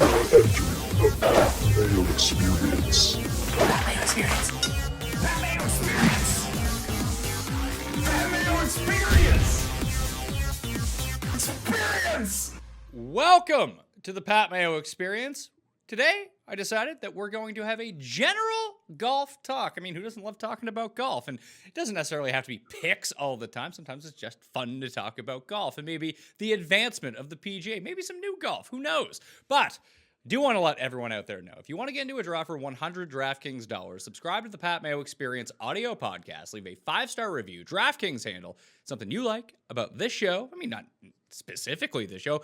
The Mayo Experience. Mayo Experience. Mayo Experience. Mayo Experience. Experience. Welcome to the Pat Mayo Experience. Today, I decided that we're going to have a general golf talk. I mean, who doesn't love talking about golf? And it doesn't necessarily have to be picks all the time. Sometimes it's just fun to talk about golf and maybe the advancement of the PGA, maybe some new golf, who knows? But I do want to let everyone out there know, if you want to get into a draw for 100 DraftKings dollars, subscribe to the Pat Mayo Experience audio podcast, leave a 5-star review, DraftKings handle, something you like about this show. I mean, not specifically the show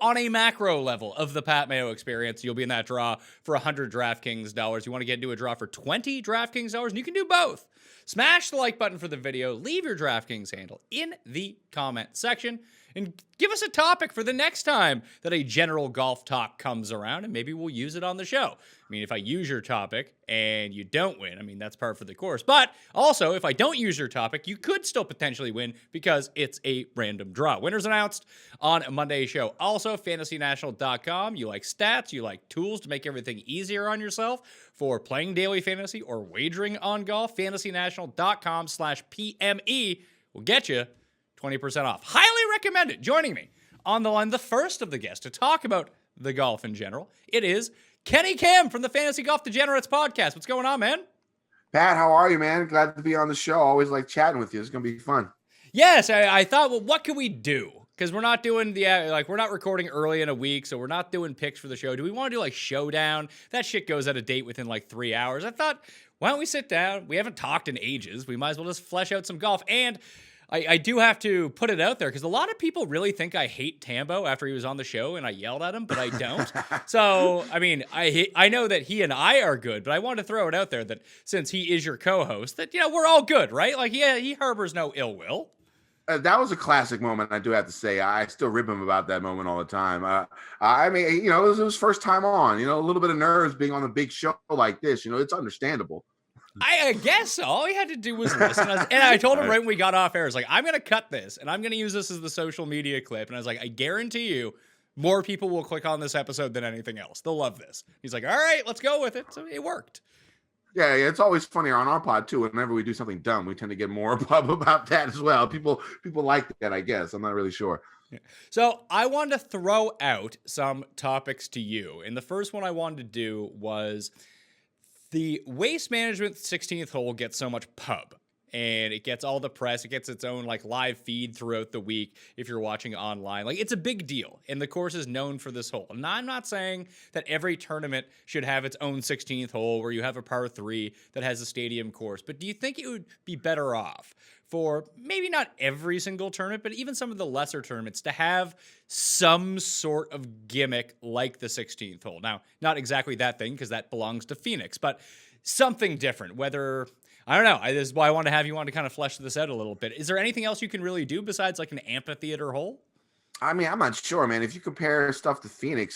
on a macro level of the Pat Mayo Experience. You'll be in that draw for 100 DraftKings dollars. You want to get into a draw for 20 DraftKings dollars, and you can do both. Smash the like button for the video, leave your DraftKings handle in the comment section, and give us a topic for the next time that a general golf talk comes around, and maybe we'll use it on the show. I mean, if I use your topic and you don't win, I mean, that's par for the course. But also, if I don't use your topic, you could still potentially win because it's a random draw. Winners announced on Monday's show. Also, fantasynational.com. You like stats, you like tools to make everything easier on yourself for playing daily fantasy or wagering on golf. fantasynational.com/PME will get you 20% off. Highly recommend it. Joining me on the line, the first of the guests to talk about the golf in general, it is Kenny Kim from the Fantasy Golf Degenerates podcast. What's going on, man? Pat, how are you, man? Glad to be on the show. Always like chatting with you. It's going to be fun. Yes, I thought, well, what can we do? Because we're not doing we're not recording early in a week, so we're not doing picks for the show. Do we want to do like Showdown? That shit goes out of date within like 3 hours. I thought, why don't we sit down? We haven't talked in ages. We might as well just flesh out some golf. And I do have to put it out there because a lot of people really think I hate Tambo after he was on the show and I yelled at him, but I don't. So, I mean, I know that he and I are good, but I want to throw it out there that since he is your co-host, that, you know, we're all good, right? Like, yeah, he harbors no ill will. That was a classic moment, I do have to say. I still rib him about that moment all the time. I mean, you know, it was his first time on. You know, a little bit of nerves being on a big show like this. You know, it's understandable. I guess so. All he had to do was listen. And I told him right when we got off air, I was like, I'm going to cut this, and I'm going to use this as the social media clip. And I was like, I guarantee you, more people will click on this episode than anything else. They'll love this. He's like, all right, let's go with it. So it worked. Yeah, it's always funnier on our pod, too. Whenever we do something dumb, we tend to get more pub about that as well. People like that, I guess. I'm not really sure. Yeah. So I wanted to throw out some topics to you. And the first one I wanted to do was the Waste Management 16th hole gets so much pub, and it gets all the press. It gets its own like live feed throughout the week if you're watching online. Like, it's a big deal, and the course is known for this hole. And I'm not saying that every tournament should have its own 16th hole where you have a par 3 that has a stadium course, but do you think it would be better off for maybe not every single tournament, but even some of the lesser tournaments to have some sort of gimmick like the 16th hole? Now, not exactly that thing because that belongs to Phoenix, but something different. Whether, I don't know. This is why I want to have you on to kind of flesh this out a little bit. Is there anything else you can really do besides like an amphitheater hole? I mean, I'm not sure, man. If you compare stuff to Phoenix,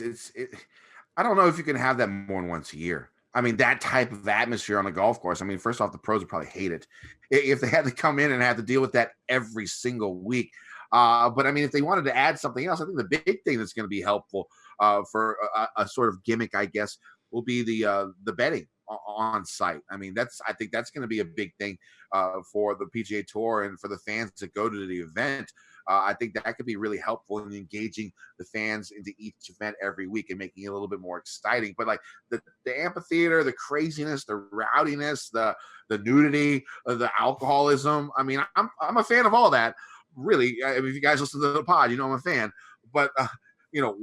I don't know if you can have that more than once a year. I mean, that type of atmosphere on a golf course. I mean, first off, the pros would probably hate it if they had to come in and have to deal with that every single week. But I mean, if they wanted to add something else, I think the big thing that's going to be helpful for a sort of gimmick, I guess, will be the betting on site. I mean, I think that's going to be a big thing for the PGA Tour and for the fans that go to the event. I think that could be really helpful in engaging the fans into each event every week and making it a little bit more exciting. But like the amphitheater, the craziness, the rowdiness, the nudity, the alcoholism. I mean, I'm a fan of all that. Really, if you guys listen to the pod, you know I'm a fan. But you know,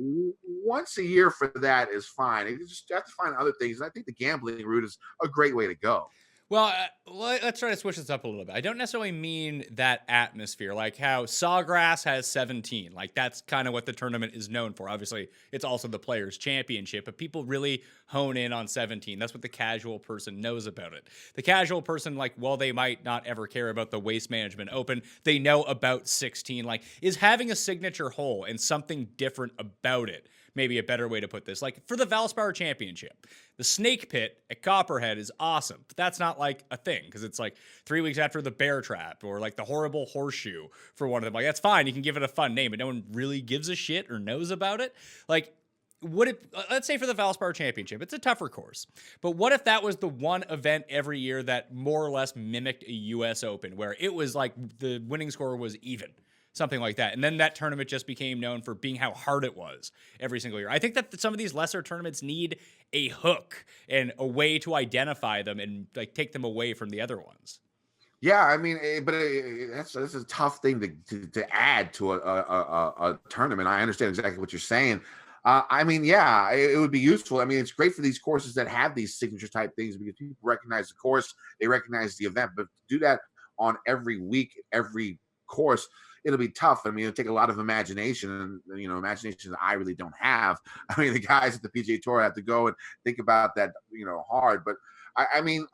once a year for that is fine. You just have to find other things. And I think the gambling route is a great way to go. Well, let's try to switch this up a little bit. I don't necessarily mean that atmosphere, like how Sawgrass has 17. Like, that's kind of what the tournament is known for. Obviously, it's also the Players' Championship, but people really hone in on 17. That's what the casual person knows about it. The casual person, like, while they might not ever care about the Waste Management Open, they know about 16. Like, is having a signature hole and something different about it maybe a better way to put this? Like, for the Valspar Championship, the Snake Pit at Copperhead is awesome, but that's not like a thing because it's like 3 weeks after the Bear Trap or like the Horrible Horseshoe for one of them. Like, that's fine. You can give it a fun name, but no one really gives a shit or knows about it. Like, would it, let's say for the Valspar Championship, it's a tougher course, but what if that was the one event every year that more or less mimicked a US Open, where it was like the winning score was even, something like that. And then that tournament just became known for being how hard it was every single year. I think that some of these lesser tournaments need a hook and a way to identify them and like take them away from the other ones. Yeah, I mean, that's a tough thing to add to a tournament. I understand exactly what you're saying. I mean, yeah, it would be useful. I mean, it's great for these courses that have these signature type things because people recognize the course, they recognize the event. But to do that on every week, every course, it'll be tough. I mean, it'll take a lot of imagination, and imagination that I really don't have. I mean, the guys at the PGA Tour have to go and think about that, hard. But I mean,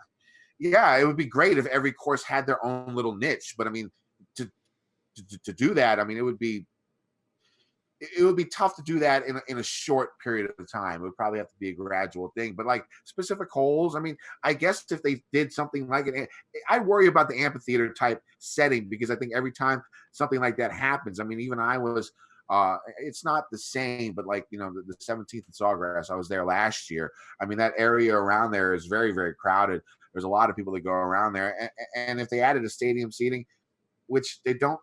yeah, it would be great if every course had their own little niche. But I mean, to do that, I mean, it would be tough to do that in a short period of time. It would probably have to be a gradual thing. But like specific holes, I mean, I guess if they did something like it, I worry about the amphitheater type setting because I think every time something like that happens, I mean, even I was, it's not the same, but like, the 17th in Sawgrass, I was there last year. I mean, that area around there is very, very crowded. There's a lot of people that go around there. And if they added a stadium seating, which they don't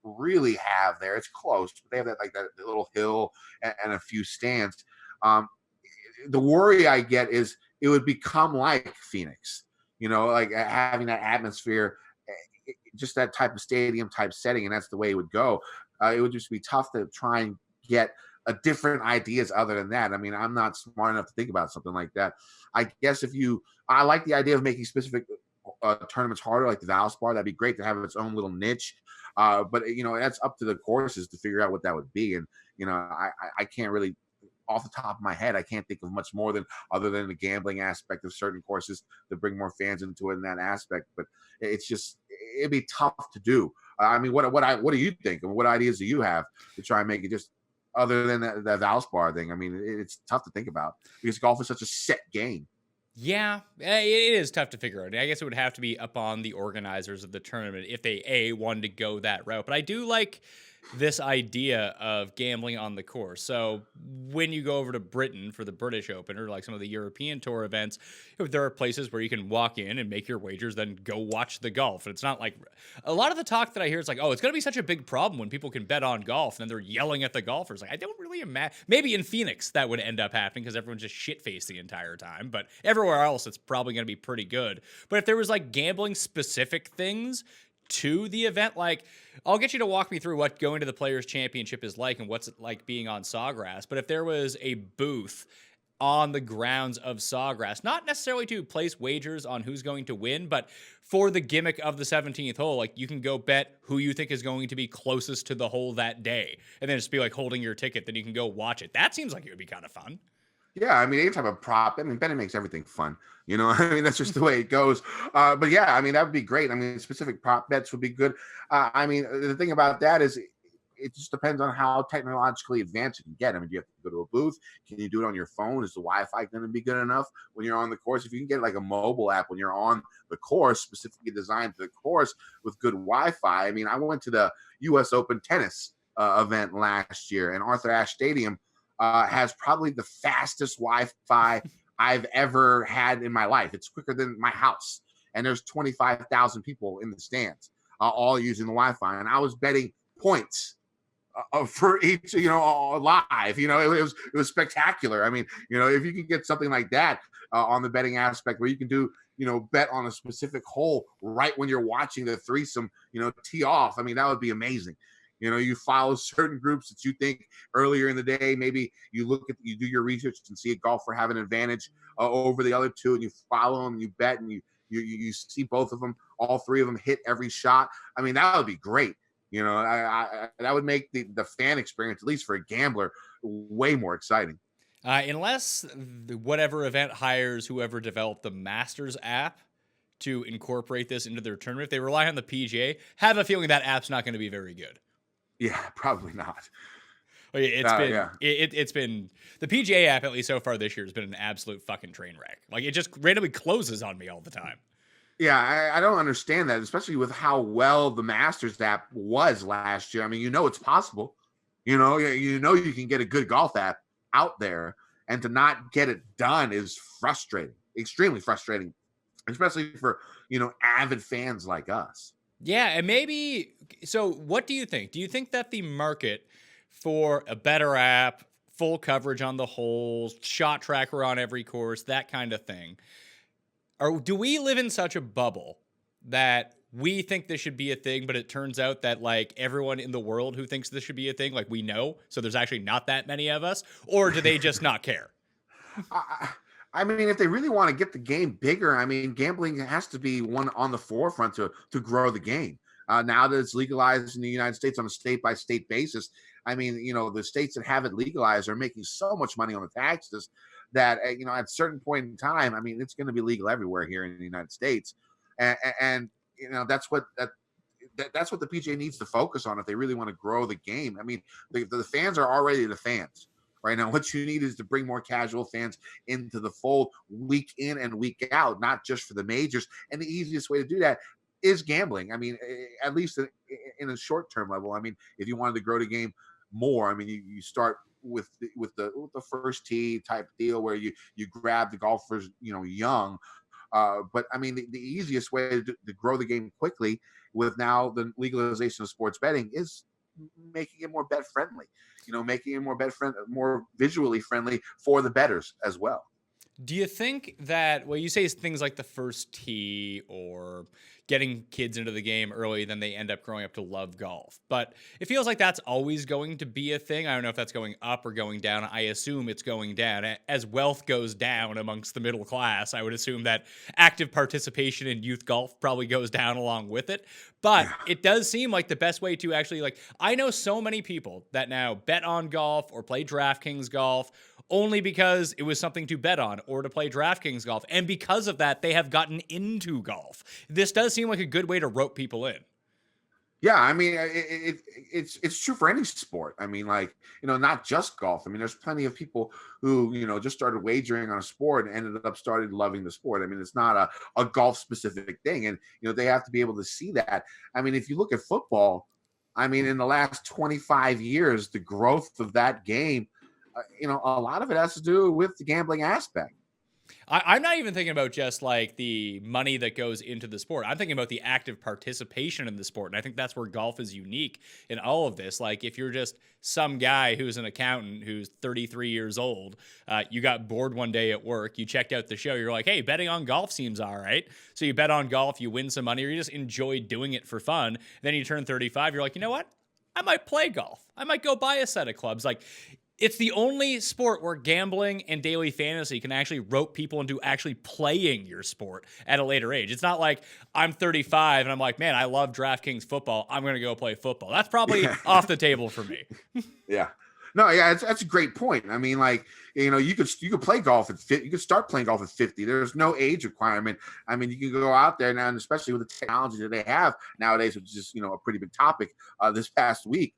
really have there, it's close, but they have that little hill and a few stands. The worry I get is it would become like Phoenix, like having that atmosphere, just that type of stadium type setting, and that's the way it would go. It would just be tough to try and get a different ideas other than that. I mean, I'm not smart enough to think about something like that. I guess I like the idea of making specific tournaments harder, like the Valspar. That'd be great to have its own little niche. But that's up to the courses to figure out what that would be. And I can't really, off the top of my head, I can't think of much more other than the gambling aspect of certain courses to bring more fans into it in that aspect. But it'd be tough to do. I mean, what do you think? And what ideas do you have to try and make it just other than the Valspar thing? I mean, it's tough to think about because golf is such a set game. Yeah, it is tough to figure out. I guess it would have to be up on the organizers of the tournament if they wanted to go that route. But I do like this idea of gambling on the course. So when you go over to Britain for the British Open or like some of the European Tour events, there are places where you can walk in and make your wagers, then go watch the golf. And it's not like a lot of the talk that I hear is like, oh, it's going to be such a big problem when people can bet on golf and then they're yelling at the golfers. Like, I don't really imagine. Maybe in Phoenix that would end up happening because everyone's just shit-faced the entire time. But everywhere else, it's probably going to be pretty good. But if there was like gambling specific things to the event, like I'll get you to walk me through what going to the Players Championship is like and what's it like being on Sawgrass. But if there was a booth on the grounds of Sawgrass, not necessarily to place wagers on who's going to win, but for the gimmick of the 17th hole, like you can go bet who you think is going to be closest to the hole that day, and then just be like holding your ticket, then you can go watch it. That seems like it would be kind of fun. Yeah, I mean, any type of prop. I mean, betting makes everything fun. I mean, that's just the way it goes. But yeah, I mean, that would be great. I mean, specific prop bets would be good. I mean, the thing about that is it just depends on how technologically advanced you can get. I mean, do you have to go to a booth? Can you do it on your phone? Is the Wi-Fi going to be good enough when you're on the course? If you can get like a mobile app when you're on the course, specifically designed for the course with good Wi-Fi. I mean, I went to the US Open tennis event last year, and Arthur Ashe Stadium has probably the fastest Wi-Fi I've ever had in my life. It's quicker than my house. And there's 25,000 people in the stands, all using the Wi-Fi. And I was betting points for each, live. It was spectacular. I mean, if you can get something like that on the betting aspect where you can do, bet on a specific hole right when you're watching the threesome, tee off. I mean, that would be amazing. You follow certain groups that you think earlier in the day, maybe you do your research and see a golfer have an advantage over the other two, and you follow them, you bet, and you see both of them, all three of them hit every shot. I mean, that would be great. That would make the fan experience, at least for a gambler, way more exciting. Unless whatever event hires whoever developed the Masters app to incorporate this into their tournament, if they rely on the PGA, have a feeling that app's not going to be very good. Yeah, probably not. It's been the PGA app, at least so far this year, has been an absolute fucking train wreck. Like, it just randomly closes on me all the time. Yeah, I don't understand that, especially with how well the Masters app was last year. I mean, it's possible. You can get a good golf app out there, and to not get it done is frustrating, extremely frustrating, especially for, avid fans like us. Yeah, and maybe so what do you think? Do you think that the market for a better app, full coverage on the holes, shot tracker on every course, that kind of thing, or do we live in such a bubble that we think this should be a thing, but it turns out that like everyone in the world who thinks this should be a thing, like we know, so there's actually not that many of us, or do they just not care? I mean, if they really want to get the game bigger, I mean, gambling has to be one on the forefront to grow the game. Now that it's legalized in the United States on a state-by-state basis, I mean, the states that have it legalized are making so much money on the taxes that, at a certain point in time, I mean, it's going to be legal everywhere here in the United States. And that's what that's what the PGA needs to focus on if they really want to grow the game. I mean, the fans are already the fans. Right now, what you need is to bring more casual fans into the fold week in and week out, not just for the majors. And the easiest way to do that is gambling. I mean, at least in a short-term level. I mean, if you wanted to grow the game more, I mean, you start with the first tee type deal where you grab the golfers, young. But I mean, the easiest way to grow the game quickly with now the legalization of sports betting is making it more bet friendly, making it more visually friendly for the bettors as well. Do you think that, well, you say things like the first tee or getting kids into the game early, then they end up growing up to love golf. But it feels like that's always going to be a thing. I don't know if that's going up or going down. I assume it's going down. As wealth goes down amongst the middle class, I would assume that active participation in youth golf probably goes down along with it. But it does seem like the best way to actually, like, I know so many people that now bet on golf or play DraftKings golf only because it was something to bet on or to play DraftKings golf. And because of that, they have gotten into golf. This does seem like a good way to rope people in. Yeah, I mean, it's true for any sport. I mean, like, not just golf. I mean, there's plenty of people who, just started wagering on a sport and ended up started loving the sport. I mean, it's not a golf specific thing. And, they have to be able to see that. I mean, if you look at football, I mean, in the last 25 years, the growth of that game, a lot of it has to do with the gambling aspect. I'm not even thinking about just like the money that goes into the sport. I'm thinking about the active participation in the sport. And I think that's where golf is unique in all of this. Like if you're just some guy who's an accountant who's 33 years old, you got bored one day at work, you checked out the show, you're like, hey, betting on golf seems all right. So you bet on golf, you win some money, or you just enjoy doing it for fun. Then you turn 35, you're like, you know what? I might play golf. I might go buy a set of clubs. Like, it's the only sport where gambling and daily fantasy can actually rope people into actually playing your sport at a later age. It's not like I'm 35 and I'm like, man, I love DraftKings football. I'm going to go play football. That's probably off the table for me. Yeah. No, yeah, that's a great point. I mean, like, you could play golf at 50. You could start playing golf at 50. There's no age requirement. I mean, you can go out there now, and especially with the technology that they have nowadays, which is, a pretty big topic this past week.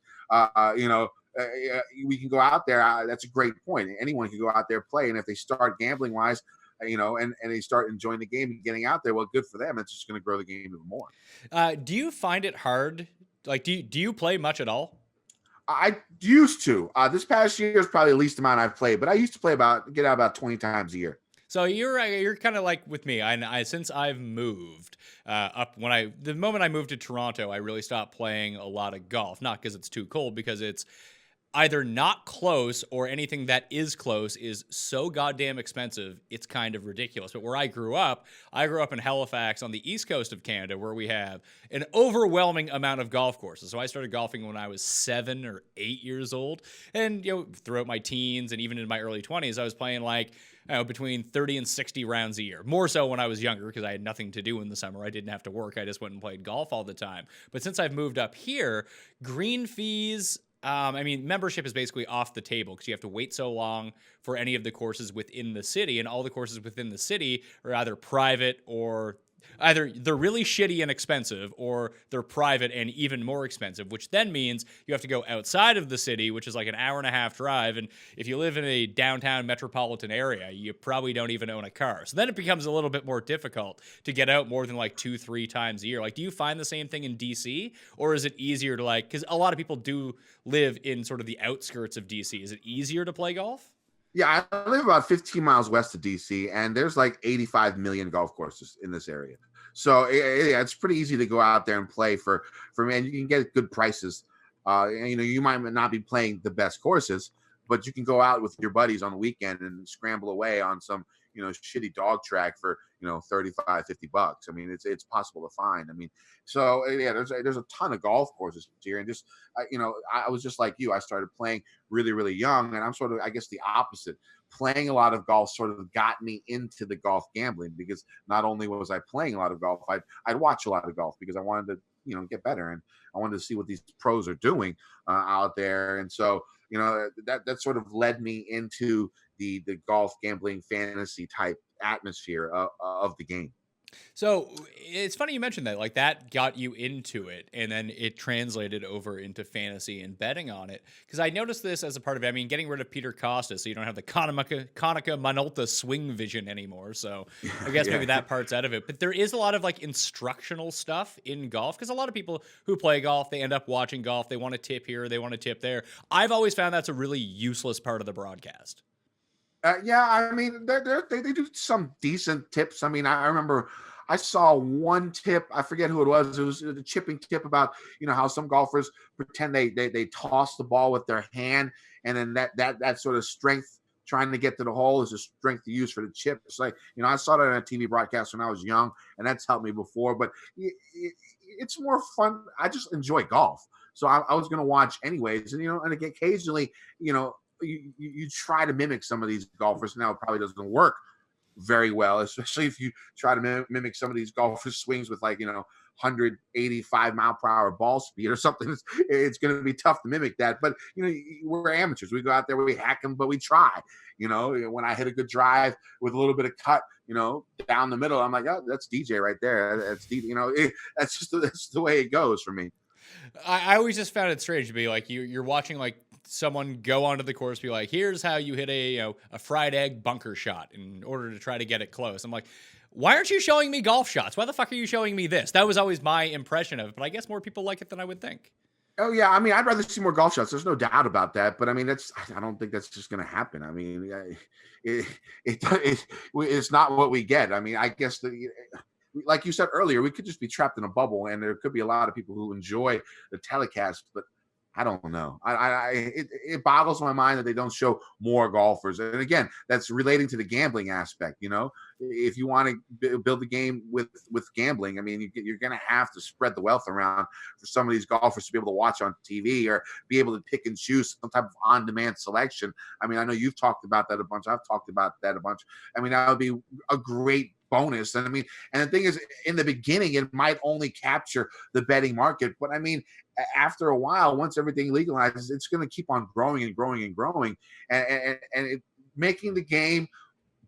We can go out there. That's a great point. Anyone can go out there play, and if they start gambling wise, and they start enjoying the game and getting out there, well, good for them. It's just going to grow the game even more. Do you find it hard? Like, do you play much at all? I used to. This past year is probably the least amount I've played, but I used to play get out about 20 times a year. So you're kind of like with me. I since I've moved up, the moment I moved to Toronto, I really stopped playing a lot of golf. Not because it's too cold, because it's either not close or anything that is close is so goddamn expensive, it's kind of ridiculous. But where I grew up in Halifax on the east coast of Canada, where we have an overwhelming amount of golf courses. So I started golfing when I was 7 or 8 years old. And, throughout my teens and even in my early 20s, I was playing between 30 and 60 rounds a year. More so when I was younger because I had nothing to do in the summer. I didn't have to work. I just went and played golf all the time. But since I've moved up here, green fees, membership is basically off the table because you have to wait so long for any of the courses within the city, and all the courses within the city are either private or either they're really shitty and expensive, or they're private and even more expensive, which then means you have to go outside of the city, which is like an hour and a half drive. And if you live in a downtown metropolitan area, you probably don't even own a car. So then it becomes a little bit more difficult to get out more than like 2-3 times a year. Like, do you find the same thing in DC, or is it easier to because a lot of people do live in sort of the outskirts of DC. Is it easier to play golf? Yeah, I live about 15 miles west of DC, and there's like 85 million golf courses in this area. So yeah, it's pretty easy to go out there and play for man. You can get good prices. And, you might not be playing the best courses, but you can go out with your buddies on the weekend and scramble away on some shitty dog track for 35, $50. I mean, it's possible to find. I mean, so yeah, there's a ton of golf courses here, and just I was just like you. I started playing really, really young, and I'm sort of, I guess, the opposite. Playing a lot of golf sort of got me into the golf gambling, because not only was I playing a lot of golf, I'd watch a lot of golf because I wanted to get better, and I wanted to see what these pros are doing out there. And so that sort of led me into the golf gambling fantasy type atmosphere of the game. So it's funny you mentioned that, like that got you into it, and then it translated over into fantasy and betting on it. Because I noticed this as a part of it. I mean, getting rid of Peter Costa, so you don't have the Konica Minolta swing vision anymore. So I guess maybe that part's out of it. But there is a lot of like instructional stuff in golf, because a lot of people who play golf, they end up watching golf. They want to tip here, they want to tip there. I've always found that's a really useless part of the broadcast. Yeah, I mean, they do some decent tips. I mean, I remember I saw one tip. I forget who it was. It was a chipping tip about how some golfers pretend they toss the ball with their hand, and then that sort of strength trying to get to the hole is a strength to use for the chip. It's like I saw that on a TV broadcast when I was young, and that's helped me before. But it's more fun. I just enjoy golf, so I was going to watch anyways, and occasionally you try to mimic some of these golfers. Now it probably doesn't work very well, especially if you try to mimic some of these golfers' swings with 185 mile per hour ball speed or something. It's going to be tough to mimic that. But we're amateurs. We go out there, we hack them, but we try. When I hit a good drive with a little bit of cut, down the middle, I'm like, oh, that's DJ right there. That's DJ. That's the way it goes for me. I always just found it strange to be like you're watching like someone go onto the course, be like, here's how you hit a fried egg bunker shot in order to try to get it close. I'm like, why aren't you showing me golf shots? Why the fuck are you showing me this? That was always my impression of it, but I guess more people like it than I would think. Oh yeah, I mean, I'd rather see more golf shots. There's no doubt about that. But I mean, I don't think that's just going to happen. I mean, it's not what we get. I mean, I guess like you said earlier, we could just be trapped in a bubble, and there could be a lot of people who enjoy the telecast, but I don't know. It boggles my mind that they don't show more golfers. And again, that's relating to the gambling aspect. If you want to build the game with gambling, I mean, you're going to have to spread the wealth around for some of these golfers to be able to watch on TV or be able to pick and choose some type of on-demand selection. I mean, I know you've talked about that a bunch. I've talked about that a bunch. I mean, that would be a great bonus. And I mean, and the thing is, in the beginning, it might only capture the betting market, but I mean, after a while, once everything legalizes, it's going to keep on growing and growing and growing, and making the game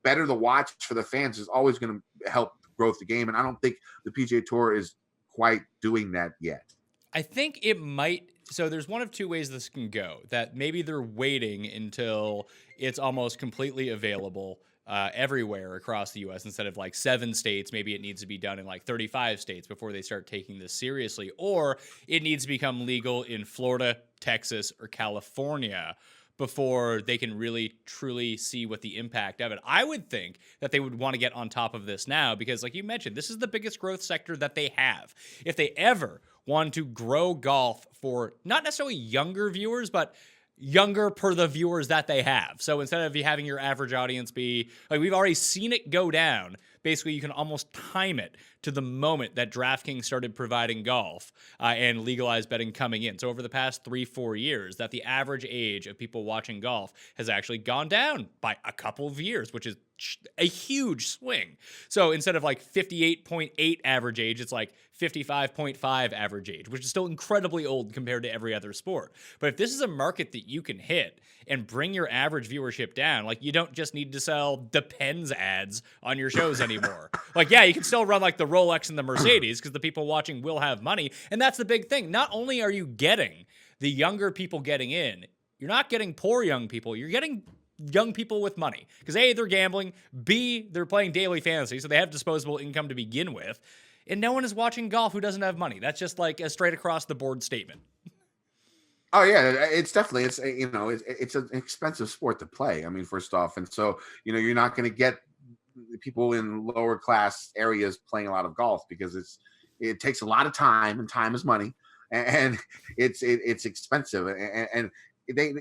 better to watch for the fans is always going to help grow the game. And I don't think the PGA Tour is quite doing that yet. I think it might. So there's one of two ways this can go. That maybe they're waiting until it's almost completely available everywhere across the U.S. instead of like 7 states. Maybe it needs to be done in like 35 states before they start taking this seriously, or it needs to become legal in Florida, Texas, or California before they can really truly see what the impact of it. I would think that they would want to get on top of this now because, like you mentioned, this is the biggest growth sector that they have. If they ever want to grow golf for not necessarily younger viewers, but younger per the viewers that they have. So instead of you having your average audience be, like we've already seen it go down, basically you can almost time it to the moment that DraftKings started providing golf and legalized betting coming in. So over the past 3-4 years, that the average age of people watching golf has actually gone down by a couple of years, which is a huge swing. So instead of like 58.8 average age, it's like 55.5 average age, which is still incredibly old compared to every other sport. But if this is a market that you can hit and bring your average viewership down, like you don't just need to sell Depends ads on your shows anymore. Like, yeah, you can still run like the Rolex and the Mercedes because the people watching will have money. And that's the big thing. Not only are you getting the younger people getting in, you're not getting poor young people, you're getting young people with money. Because A, they're gambling, B, they're playing daily fantasy, so they have disposable income to begin with. And no one is watching golf who doesn't have money. That's just like a straight across the board statement. Oh yeah, it's definitely it's an expensive sport to play. I mean, first off, and so you're not going to get people in lower class areas playing a lot of golf because it takes a lot of time, and time is money, and it's expensive, and they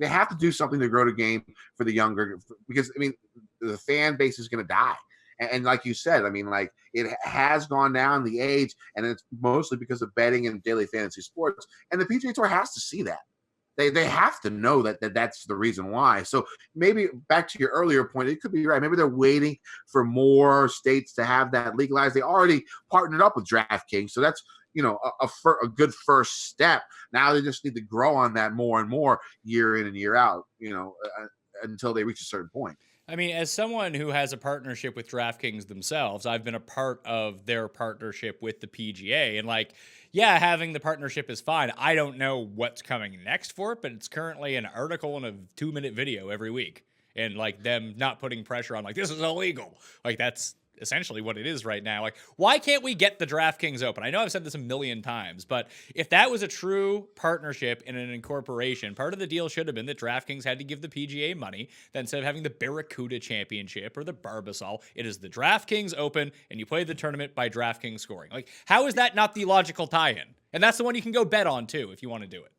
have to do something to grow the game for the younger, because I mean the fan base is going to die. And like you said, I mean, like it has gone down the age, and it's mostly because of betting and daily fantasy sports. And the PGA Tour has to see that. They have to know that's the reason why. So maybe back to your earlier point, it could be right. Maybe they're waiting for more states to have that legalized. They already partnered up with DraftKings, so that's a good first step. Now they just need to grow on that more and more year in and year out. Until they reach a certain point. I mean, as someone who has a partnership with DraftKings themselves, I've been a part of their partnership with the PGA. And like, yeah, having the partnership is fine. I don't know what's coming next for it, but it's currently an article and a 2-minute video every week. And like them not putting pressure on like, this is illegal. Like that's essentially what it is right now. Like, why can't we get the DraftKings open? I know I've said this a million times, but if that was a true partnership in an incorporation, part of the deal should have been that DraftKings had to give the PGA money. Then instead of having the Barracuda Championship or the Barbasol, it is the DraftKings Open, and you play the tournament by DraftKings scoring. Like, how is that not the logical tie-in? And that's the one you can go bet on too if you want to do it.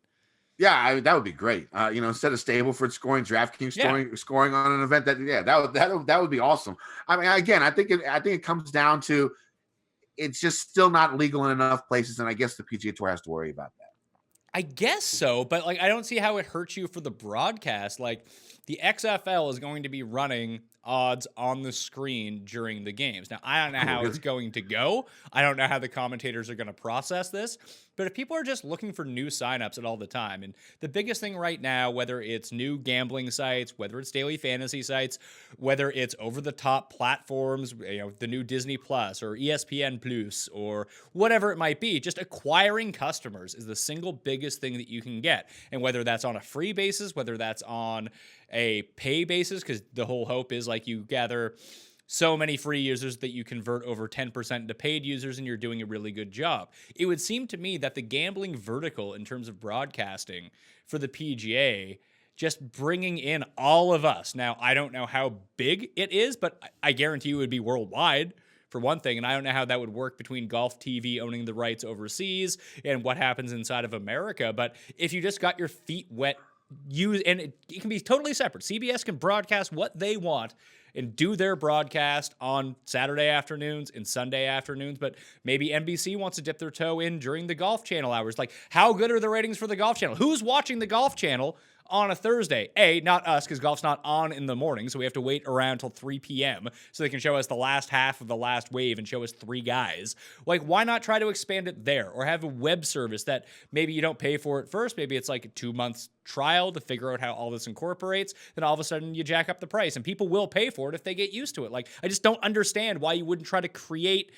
Yeah, that would be great. Instead of Stableford scoring, DraftKings scoring on an event, that would be awesome. I mean, again, I think it comes down to it's just still not legal in enough places, and I guess the PGA Tour has to worry about that. I guess so, but like I don't see how it hurts you for the broadcast. Like the XFL is going to be running odds on the screen during the games. Now, I don't know how it's going to go. I don't know how the commentators are going to process this. But if people are just looking for new signups at all the time, and the biggest thing right now, whether it's new gambling sites, whether it's daily fantasy sites, whether it's over-the-top platforms, the new Disney Plus or ESPN Plus or whatever it might be, just acquiring customers is the single biggest thing that you can get. And whether that's on a free basis, whether that's on a pay basis, because the whole hope is like you gather so many free users that you convert over 10% into paid users and you're doing a really good job. It would seem to me that the gambling vertical in terms of broadcasting for the PGA, just bringing in all of us. Now, I don't know how big it is, but I guarantee you it would be worldwide for one thing. And I don't know how that would work between Golf TV owning the rights overseas and what happens inside of America. But if you just got your feet wet, and it can be totally separate. CBS can broadcast what they want and do their broadcast on Saturday afternoons and Sunday afternoons, but maybe NBC wants to dip their toe in during the Golf Channel hours. Like, how good are the ratings for the Golf Channel? Who's watching the Golf Channel on a Thursday? Not us, because golf's not on in the morning, so we have to wait around until 3 p.m. so they can show us the last half of the last wave and show us 3 guys. Like, why not try to expand it there? Or have a web service that maybe you don't pay for at first. Maybe it's like a 2 months trial to figure out how all this incorporates. Then all of a sudden you jack up the price, and people will pay for it if they get used to it. Like, I just don't understand why you wouldn't try to create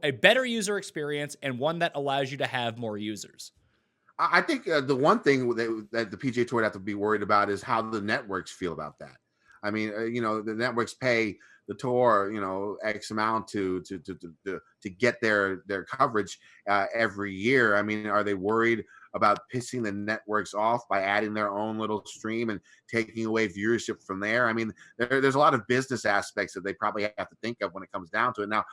a better user experience and one that allows you to have more users. I think the one thing that the PGA Tour would have to be worried about is how the networks feel about that. I mean, the networks pay the tour, X amount to get their coverage every year. I mean, are they worried about pissing the networks off by adding their own little stream and taking away viewership from there? I mean, there's a lot of business aspects that they probably have to think of when it comes down to it. Now,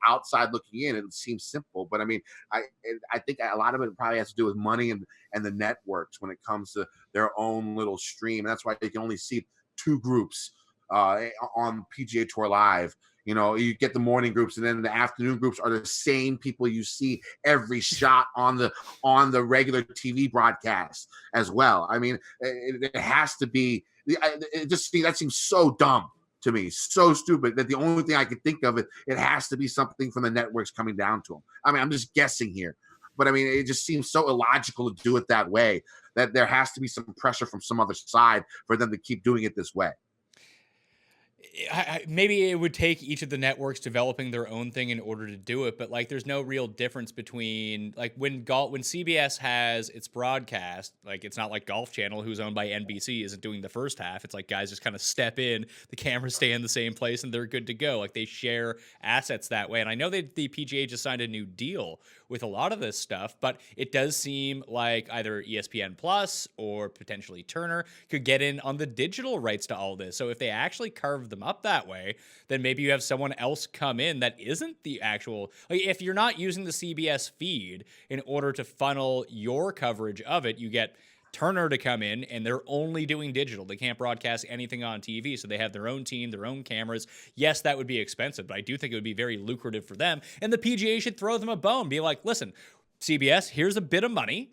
outside looking in, it seems simple, but I mean, I think a lot of it probably has to do with money and the networks when it comes to their own little stream. And that's why they can only see 2 groups on PGA Tour Live. You get the morning groups, and then the afternoon groups are the same people you see every shot on the regular TV broadcast as well. I mean, it has to be. That seems so dumb to me, so stupid that the only thing I can think of it has to be something from the networks coming down to them. I mean, I'm just guessing here, but I mean, it just seems so illogical to do it that way. That there has to be some pressure from some other side for them to keep doing it this way. Maybe it would take each of the networks developing their own thing in order to do it, but like there's no real difference between like when CBS has its broadcast, like it's not like Golf Channel, who's owned by NBC, isn't doing the first half. It's like guys just kind of step in, the cameras stay in the same place, and they're good to go. Like they share assets that way. And I know that the PGA just signed a new deal with a lot of this stuff, but it does seem like either ESPN Plus or potentially Turner could get in on the digital rights to all this. So if they actually carve them up that way, then maybe you have someone else come in that isn't the actual, like if you're not using the CBS feed in order to funnel your coverage of it, you get Turner to come in, and they're only doing digital. They can't broadcast anything on TV, so they have their own team, their own cameras. Yes, that would be expensive, but I do think it would be very lucrative for them. And the PGA should throw them a bone, be like, listen, CBS, here's a bit of money.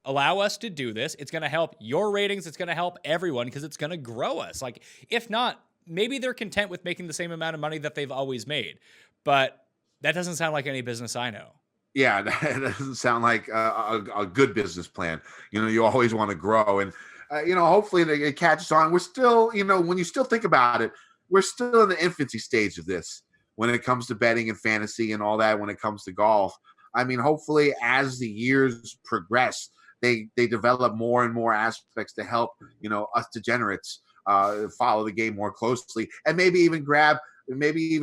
Allow us to do this. It's going to help your ratings. It's going to help everyone because it's going to grow us. Like, if not, maybe they're content with making the same amount of money that they've always made. But that doesn't sound like any business I know. Yeah, that doesn't sound like a good business plan. You always want to grow, and hopefully it catches on. We're still, when you still think about it, we're still in the infancy stage of this when it comes to betting and fantasy and all that. When it comes to golf, I mean, hopefully as the years progress, they develop more and more aspects to help us degenerates follow the game more closely, and maybe even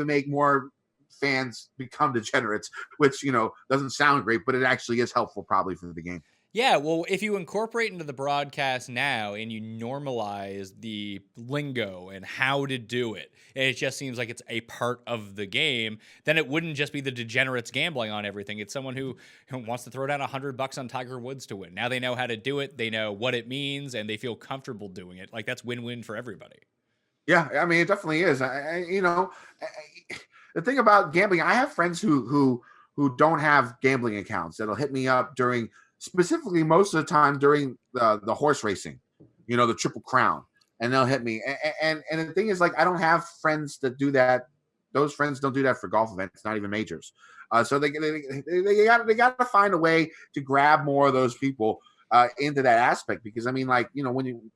make more fans become degenerates, which doesn't sound great, but it actually is helpful probably for the game. Yeah, well, if you incorporate into the broadcast now and you normalize the lingo and how to do it, and it just seems like it's a part of the game, then it wouldn't just be the degenerates gambling on everything. It's someone who wants to throw down $100 on Tiger Woods to win. Now they know how to do it, they know what it means, and they feel comfortable doing it. Like, that's win-win for everybody. Yeah, I mean, it definitely is. The thing about gambling, I have friends who don't have gambling accounts that'll hit me up specifically most of the time during the horse racing, the Triple Crown, and they'll hit me. And the thing is, like, I don't have friends that do that. Those friends don't do that for golf events, not even majors. So they got to find a way to grab more of those people into that aspect, because I mean, like, when you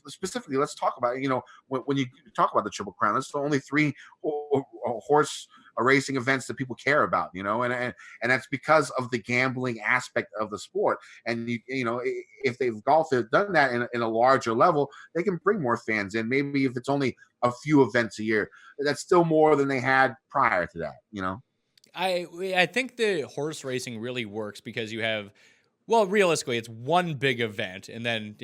specifically, let's talk about, when you talk about the Triple Crown, that's the only 3 horse racing events that people care about, and that's because of the gambling aspect of the sport. And if golf has done that in a larger level, they can bring more fans in. Maybe if it's only a few events a year, that's still more than they had prior to that. I think the horse racing really works because you have, well, realistically, it's one big event, and then,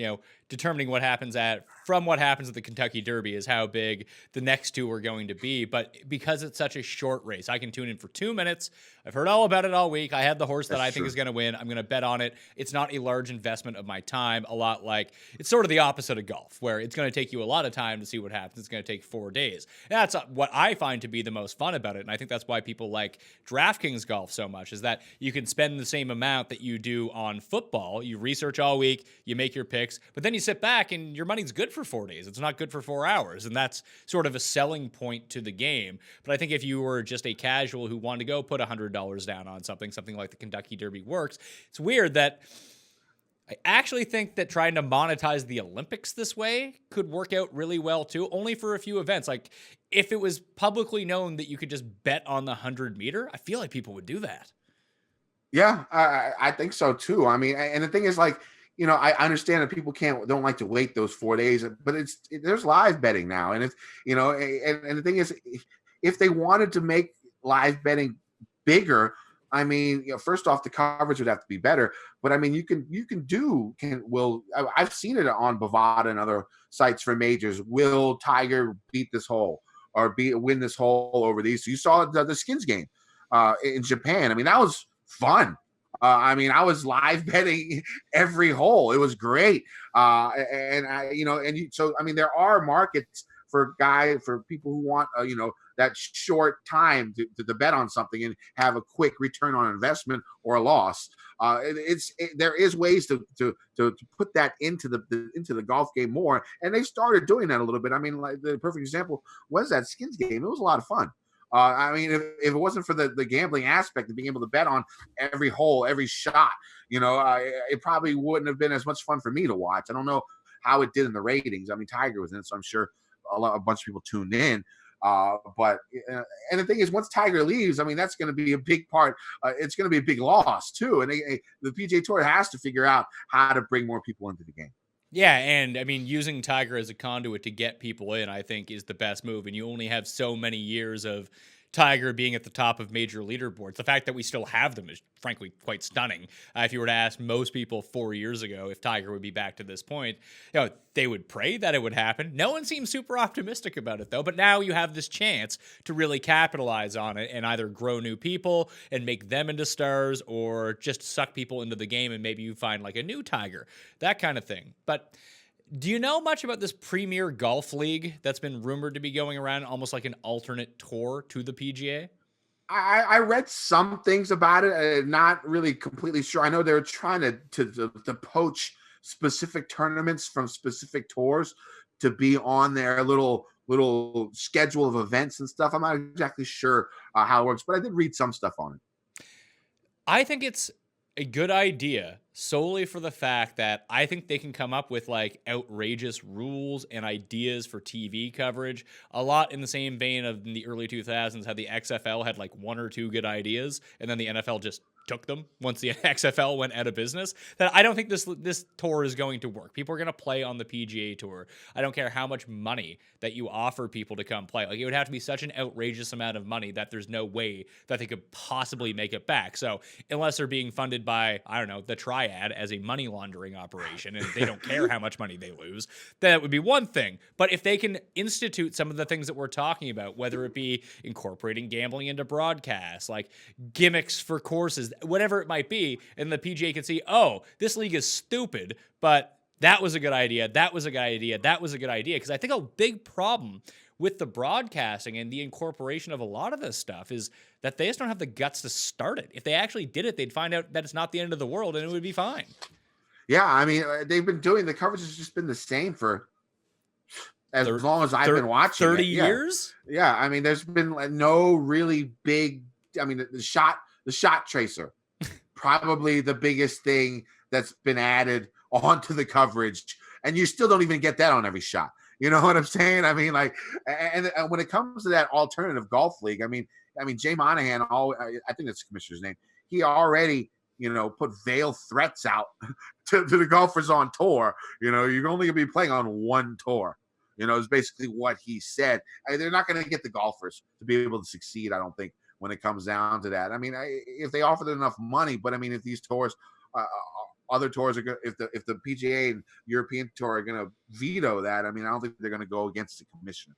determining what happens at the Kentucky Derby is how big the next 2 are going to be. But because it's such a short race, I can tune in for 2 minutes. I've heard all about it all week. I had the horse that I think is going to win. I'm going to bet on it. It's not a large investment of my time, a lot like, it's sort of the opposite of golf, where it's going to take you a lot of time to see what happens. It's going to take 4 days. And that's what I find to be the most fun about it. And I think that's why people like DraftKings golf so much, is that you can spend the same amount that you do on football. You research all week, you make your picks, but then you sit back and your money's good for 4 days. It's not good for 4 hours. And that's sort of a selling point to the game. But I think if you were just a casual who wanted to go put $100 down on something like the Kentucky Derby works, it's weird that I actually think that trying to monetize the Olympics this way could work out really well too, only for a few events. Like, if it was publicly known that you could just bet on the 100-meter, I feel like people would do that. Yeah, I think so too. I mean, and the thing is, like, I understand that people don't like to wait those 4 days, but there's live betting now, and it's and the thing is, if they wanted to make live betting bigger, I mean, first off, the coverage would have to be better, but I mean, I've seen it on Bovada and other sites for majors. Will Tiger beat this hole or win this hole over these? So you saw the skins game in Japan. I mean, that was fun. I mean, I was live betting every hole. It was great. So I mean, there are markets for people who want, that short time to bet on something and have a quick return on investment or a loss. There is ways to put that into the golf game more, and they started doing that a little bit. I mean, like, the perfect example was that skins game. It was a lot of fun. I mean, if it wasn't for the gambling aspect of being able to bet on every hole, every shot, it probably wouldn't have been as much fun for me to watch. I don't know how it did in the ratings. I mean, Tiger was in it, so I'm sure a bunch of people tuned in. But the thing is, once Tiger leaves, I mean, that's going to be a big part. It's going to be a big loss too. And the PGA Tour has to figure out how to bring more people into the game. Yeah, and I mean, using Tiger as a conduit to get people in, I think, is the best move. And you only have so many years of Tiger being at the top of major leaderboards. The fact that we still have them is frankly quite stunning. If you were to ask most people 4 years ago if Tiger would be back to this point, they would pray that it would happen. No one seems super optimistic about it though, but now you have this chance to really capitalize on it and either grow new people and make them into stars, or just suck people into the game and maybe you find like a new Tiger, that kind of thing. But do you know much about this Premier Golf League that's been rumored to be going around, almost like an alternate tour to the PGA? I read some things about it. Not really completely sure. I know they're trying to poach specific tournaments from specific tours to be on their little schedule of events and stuff. I'm not exactly sure how it works, but I did read some stuff on it. I think it's a good idea solely for the fact that I think they can come up with like outrageous rules and ideas for TV coverage, a lot in the same vein of in the early 2000s how the XFL had like one or two good ideas and then the NFL just took them once the XFL went out of business. That I don't think this tour is going to work. People are going to play on the PGA Tour. I don't care how much money that you offer people to come play. Like, it would have to be such an outrageous amount of money that there's no way that they could possibly make it back. So unless they're being funded by, I don't know, the Triad as a money laundering operation and they don't care how much money they lose, that would be one thing. But if they can institute some of the things that we're talking about, whether it be incorporating gambling into broadcasts, like gimmicks for courses, whatever it might be, and the PGA can see, oh, this league is stupid, but that was a good idea, that was a good idea, that was a good idea. Because I think a big problem with the broadcasting and the incorporation of a lot of this stuff is that they just don't have the guts to start it. If they actually did it, they'd find out that it's not the end of the world and it would be fine. Yeah, I mean, they've been doing, the coverage has just been the same for as long as I've been watching 30 it. years? Yeah, I mean, there's been no really big, I mean, the shot tracer, probably the biggest thing that's been added onto the coverage, and you still don't even get that on every shot. You know what I'm saying? I mean, like, and when it comes to that alternative golf league, I mean, Jay Monahan, I think that's the commissioner's name. He already, put veiled threats out to the golfers on tour. You're only gonna be playing on one tour. Is basically what he said. They're not going to get the golfers to be able to succeed, I don't think, when it comes down to that. I mean, if they offered enough money, but I mean, if these tours, other tours are going, if the PGA and European Tour are going to veto that, I mean, I don't think they're going to go against the commissioner.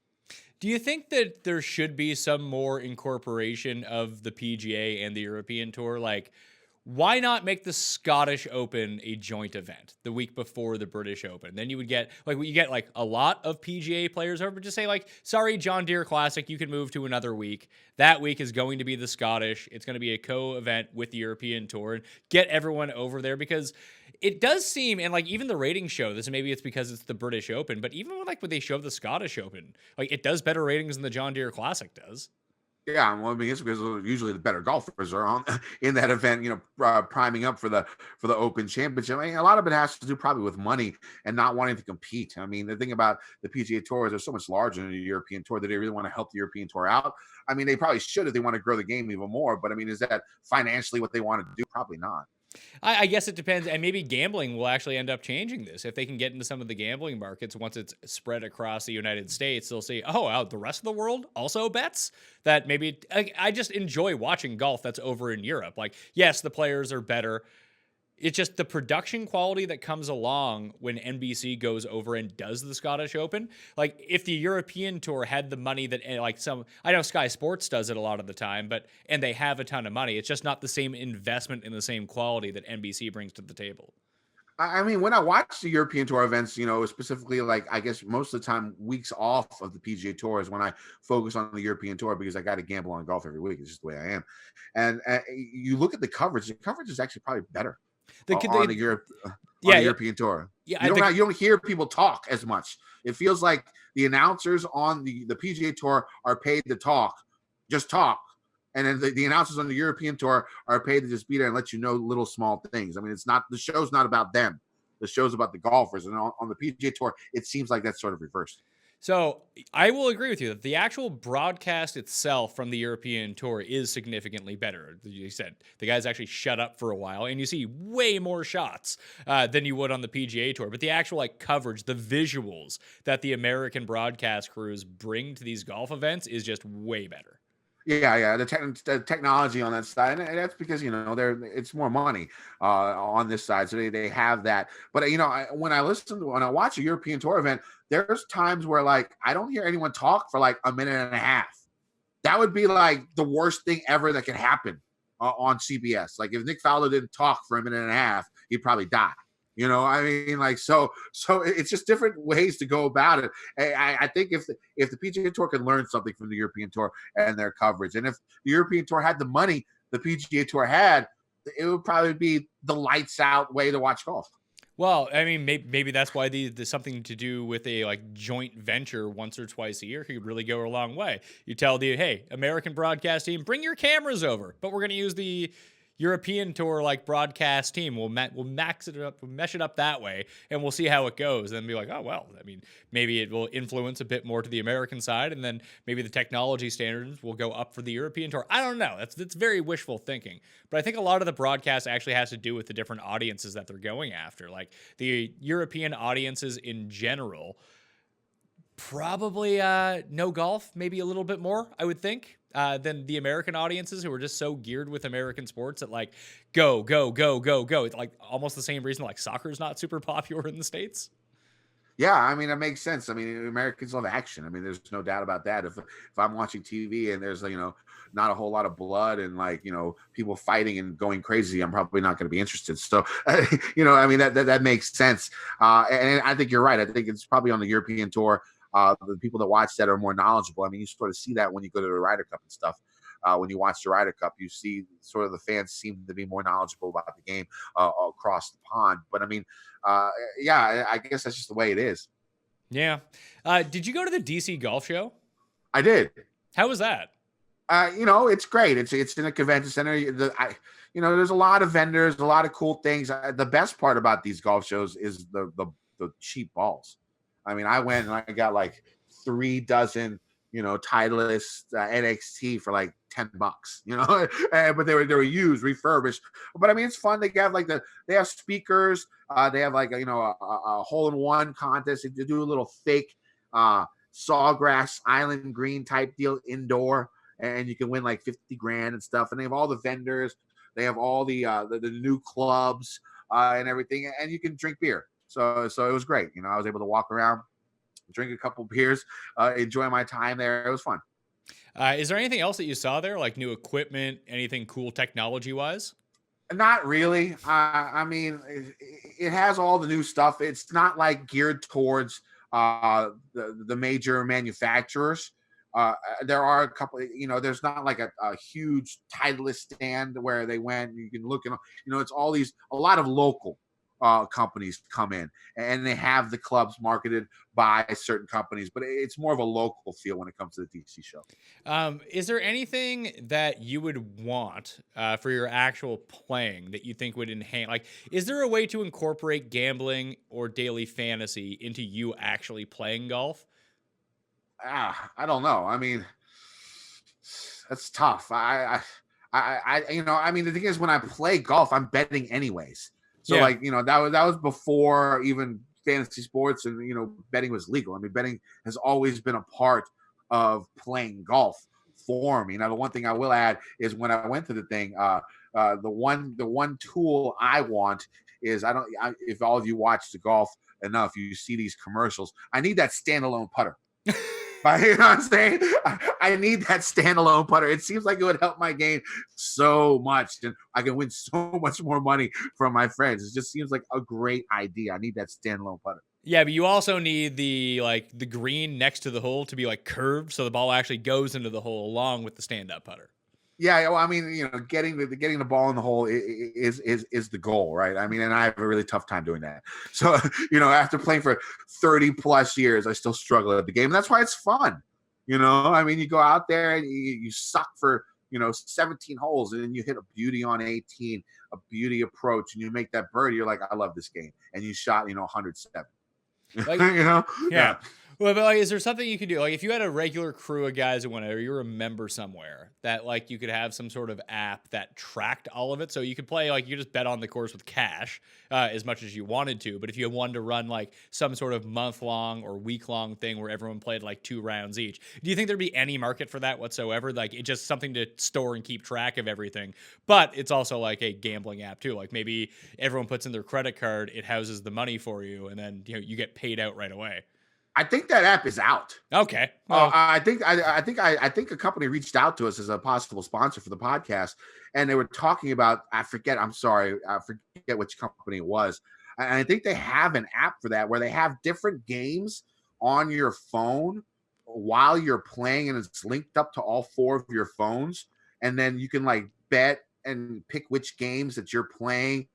Do you think that there should be some more incorporation of the PGA and the European Tour? Like, why not make the Scottish Open a joint event the week before the British Open? Then you would get like a lot of PGA players over. Just say like, sorry, John Deere Classic, you can move to another week. That week is going to be the Scottish. It's going to be a co-event with the European Tour, and get everyone over there, because it does seem, and like even the ratings show this, and maybe it's because it's the British Open, but even when they show the Scottish Open, like, it does better ratings than the John Deere Classic does. Yeah, well, I mean, it's because usually the better golfers are on in that event, priming up for the Open Championship. I mean, a lot of it has to do probably with money and not wanting to compete. I mean, the thing about the PGA Tour is they're so much larger than the European Tour that they really want to help the European Tour out. I mean, they probably should if they want to grow the game even more. But I mean, is that financially what they want to do? Probably not. I guess it depends, and maybe gambling will actually end up changing this. If they can get into some of the gambling markets, once it's spread across the United States, they'll say, oh, wow, the rest of the world also bets? That maybe, I just enjoy watching golf that's over in Europe. Like, yes, the players are better. It's just the production quality that comes along when NBC goes over and does the Scottish Open. Like, if the European Tour had the money that, like, I know Sky Sports does it a lot of the time, and they have a ton of money. It's just not the same investment and the same quality that NBC brings to the table. I mean, when I watch the European Tour events, specifically, like, I guess most of the time, weeks off of the PGA Tour is when I focus on the European Tour, because I got to gamble on golf every week. It's just the way I am. And you look at the coverage is actually probably better on the European Tour. Yeah, you don't hear people talk as much. It feels like the announcers on the PGA Tour are paid to just talk. And then the announcers on the European Tour are paid to just be there and let you know little small things. I mean, the show's not about them. The show's about the golfers. And on the PGA Tour, it seems like that's sort of reversed. So I will agree with you that the actual broadcast itself from the European Tour is significantly better. You said the guys actually shut up for a while, and you see way more shots than you would on the PGA Tour. But the actual coverage, the visuals that the American broadcast crews bring to these golf events is just way better. Yeah. The technology on that side, and that's because it's more money on this side, so they have that. But when I watch a European Tour event, there's times where like I don't hear anyone talk for like a minute and a half. That would be like the worst thing ever that could happen on CBS. Like if Nick Faldo didn't talk for a minute and a half, he'd probably die. I mean, like so it's just different ways to go about it. I think if the PGA Tour could learn something from the European Tour and their coverage, and if the European Tour had the money the PGA Tour had, it would probably be the lights out way to watch golf. Well, I mean, maybe that's why there's something to do with a like joint venture once or twice a year could really go a long way. You tell hey, American broadcast team, bring your cameras over, but we're going to use the European Tour like broadcast team. We'll max it up, we'll mesh it up that way, and we'll see how it goes. And then be like, oh well, I mean, maybe it will influence a bit more to the American side, and then maybe the technology standards will go up for the European Tour. I don't know. That's very wishful thinking, but I think a lot of the broadcast actually has to do with the different audiences that they're going after. Like the European audiences in general, probably know golf maybe a little bit more, I would think, than the American audiences who are just so geared with American sports that like go. It's like almost the same reason like soccer is not super popular in the States. Yeah, I mean, it makes sense. I mean, Americans love action. I mean, there's no doubt about that. If I'm watching TV and there's not a whole lot of blood and like people fighting and going crazy, I'm probably not going to be interested. So I mean that makes sense. And I think you're right. I think it's probably on the European Tour. The people that watch that are more knowledgeable. I mean, you sort of see that when you go to the Ryder Cup and stuff. When you watch the Ryder Cup, you see sort of the fans seem to be more knowledgeable about the game across the pond. But I mean, yeah, I guess that's just the way it is. Yeah. Did you go to the DC Golf Show? I did. How was that? It's great. It's in a convention center. There's a lot of vendors, a lot of cool things. The best part about these golf shows is the cheap balls. I mean, I went and I got like 3 dozen, Titleist NXT for like $10, but they were used, refurbished. But I mean, it's fun. They have speakers. They have like a hole-in-one contest. They do a little fake sawgrass island green type deal indoor, and you can win like 50 grand and stuff. And they have all the vendors. They have all the new clubs and everything, and you can drink beer. So it was great. I was able to walk around, drink a couple beers, enjoy my time there. It was fun. Is there anything else that you saw there, like new equipment, anything cool technology-wise? Not really. I mean, it has all the new stuff. It's not like geared towards the major manufacturers. There are a couple, there's not like a huge Titleist stand where they went. You can look, it's a lot of local companies come in and they have the clubs marketed by certain companies, but it's more of a local feel when it comes to the DC show. Is there anything that you would want for your actual playing that you think would enhance? Like, is there a way to incorporate gambling or daily fantasy into you actually playing golf? I don't know. I mean, that's tough. I mean, the thing is, when I play golf, I'm betting anyways. So that was before even fantasy sports and betting was legal. I mean, betting has always been a part of playing golf for me. Now, the one thing I will add is when I went to the thing, the one tool I want is if all of you watch the golf enough, you see these commercials. I need that standalone putter. You know what I'm saying? I need that standalone putter. It seems like it would help my game so much, and I can win so much more money from my friends. It just seems like a great idea. I need that standalone putter. Yeah, but you also need the green next to the hole to be like curved, so the ball actually goes into the hole along with the stand-up putter. Yeah, well, I mean, getting the ball in the hole is the goal, right? I mean, and I have a really tough time doing that. So, after playing for 30 plus years, I still struggle at the game. And that's why it's fun. I mean, you go out there and you suck for 17 holes, and then you hit a beauty on 18, a beauty approach, and you make that birdie. You're like, I love this game, and you shot 107. Like, Yeah. Well, but like, is there something you could do? Like, if you had a regular crew of guys or whatever, you're a member somewhere, that like you could have some sort of app that tracked all of it, so you could play like you just bet on the course with cash as much as you wanted to. But if you wanted to run like some sort of month-long or week-long thing where everyone played like 2 rounds each, do you think there'd be any market for that whatsoever? Like, it's just something to store and keep track of everything, but it's also like a gambling app too. Like maybe everyone puts in their credit card, it houses the money for you, and then you get paid out right away. I think that app is out. Okay. Well, I think a company reached out to us as a possible sponsor for the podcast, and they were talking about, I forget which company it was. And I think they have an app for that where they have different games on your phone while you're playing, and it's linked up to all 4 of your phones. And then you can like bet and pick which games that you're playing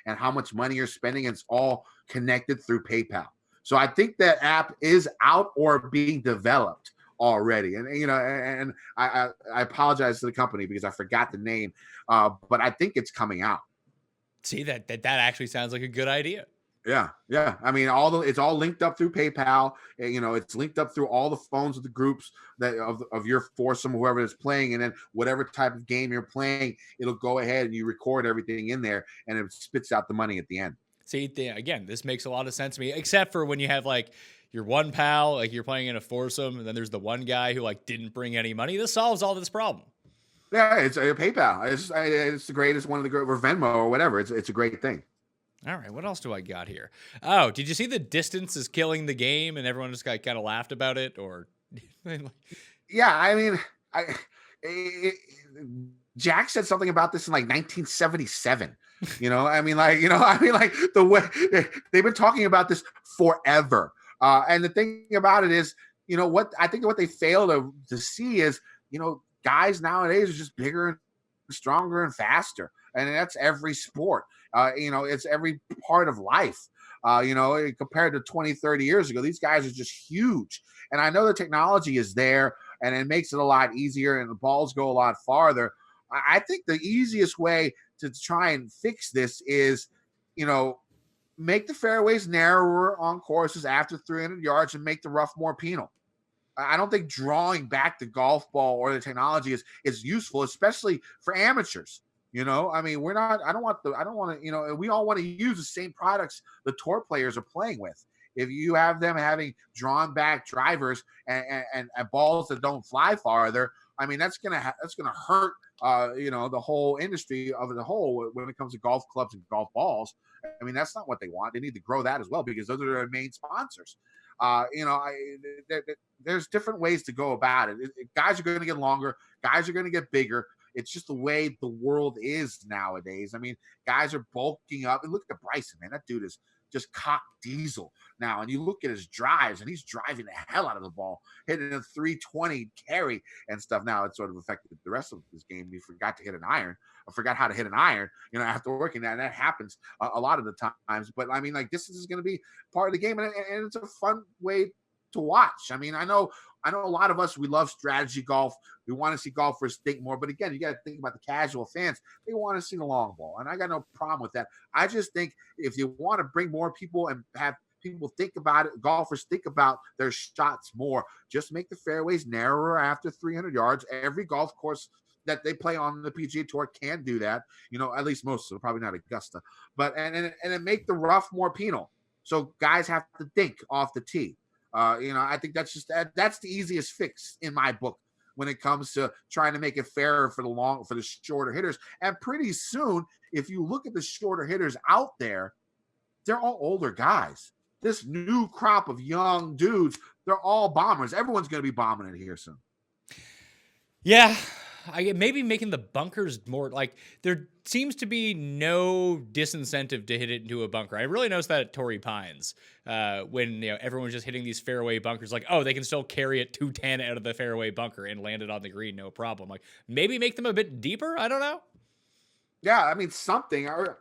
and how much money you're spending. And it's all connected through PayPal. So I think that app is out or being developed already. And I apologize to the company because I forgot the name, but I think it's coming out. See, that actually sounds like a good idea. Yeah. I mean, it's all linked up through PayPal. It's linked up through all the phones of the groups that of your foursome, whoever is playing, and then whatever type of game you're playing, it'll go ahead and you record everything in there, and it spits out the money at the end. See, again, this makes a lot of sense to me, except for when you have like your one pal, like you're playing in a foursome, and then there's the one guy who like didn't bring any money. This solves all this problem. Yeah, it's a PayPal. It's the greatest one of the great, or Venmo or whatever. It's a great thing. All right, what else do I got here? Oh, did you see the distance is killing the game, and everyone just got kind of laughed about it, or? Yeah, I mean, Jack said something about this in like 1977. The way they've been talking about this forever. And the thing about it is, what they fail to see is, guys nowadays are just bigger and stronger and faster. And that's every sport. It's every part of life. Compared to 20, 30 years ago, these guys are just huge. And I know the technology is there and it makes it a lot easier and the balls go a lot farther. I think the easiest way to try and fix this is, make the fairways narrower on courses after 300 yards and make the rough more penal. I don't think drawing back the golf ball or the technology is useful, especially for amateurs. We all want to use the same products the tour players are playing with. If you have them having drawn back drivers and balls that don't fly farther, I mean, that's gonna hurt the whole industry of the whole when it comes to golf clubs and golf balls. I mean, that's not what they want. They need to grow that as well because those are their main sponsors. There's different ways to go about it. Guys are going to get longer. Guys are going to get bigger. It's just the way the world is nowadays. I mean, guys are bulking up. And look at Bryson, man. That dude is just cock diesel now. And you look at his drives, and he's driving the hell out of the ball, hitting a 320 carry and stuff. Now it's sort of affected the rest of this game. He forgot to hit an iron. I forgot how to hit an iron, after working that. And that happens a lot of the times. But I mean, like, this is going to be part of the game, and it's a fun way to watch. I mean, I know a lot of us, we love strategy golf. We want to see golfers think more. But again, you got to think about the casual fans. They want to see the long ball. And I got no problem with that. I just think if you want to bring more people and have people think about it, golfers think about their shots more, just make the fairways narrower after 300 yards. Every golf course that they play on the PGA Tour can do that. At least most of them, probably not Augusta. But and then make the rough more penal. So guys have to think off the tee. I think that's the easiest fix in my book when it comes to trying to make it fairer for the shorter hitters. And pretty soon, if you look at the shorter hitters out there, they're all older guys. This new crop of young dudes, they're all bombers. Everyone's going to be bombing it here soon. Yeah. Maybe making the bunkers more like there seems to be no disincentive to hit it into a bunker. I really noticed that at Torrey Pines when everyone's just hitting these fairway bunkers. Like, oh, they can still carry it 210 out of the fairway bunker and land it on the green, no problem. Like maybe make them a bit deeper. I don't know. Yeah, I mean something, or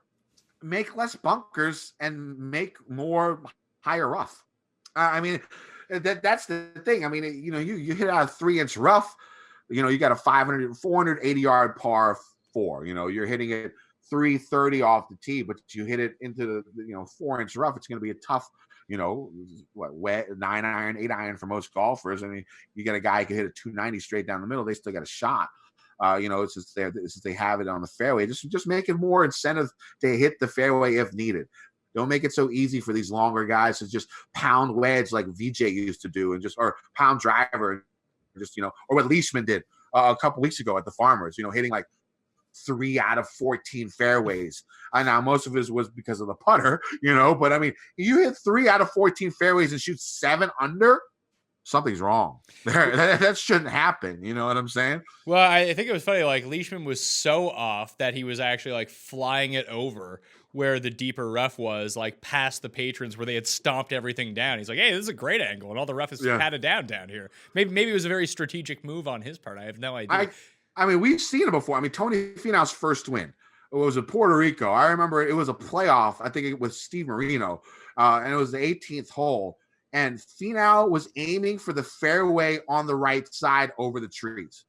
make less bunkers and make more higher rough. I mean that's the thing. I mean you hit out a 3-inch rough. You got a 480 yard par 4. You're hitting it 330 off the tee, but you hit it into the 4-inch rough. It's going to be a tough, wet 9-iron, 8-iron for most golfers. I mean, you get a guy who can hit a 290 straight down the middle. They still got a shot. It's just since they have it on the fairway, just make it more incentive to hit the fairway if needed. Don't make it so easy for these longer guys to just pound wedge like VJ used to do, or pound driver, or what Leishman did a couple weeks ago at the Farmers. Hitting like 3 out of 14 fairways. I know most of it was because of the putter, but I mean, you hit 3 out of 14 fairways and shoot 7 under. Something's wrong. That shouldn't happen. You know what I'm saying? Well, I think it was funny. Like Leishman was so off that he was actually like flying it over where the deeper rough was, like past the patrons where they had stomped everything down. He's like, "Hey, this is a great angle," and all the rough is patted down here. Maybe it was a very strategic move on his part. I have no idea. I mean, we've seen it before. I mean, Tony Finau's first win. It was in Puerto Rico. I remember it was a playoff. I think it was Steve Marino, and it was the 18th hole. And Finau was aiming for the fairway on the right side over the trees.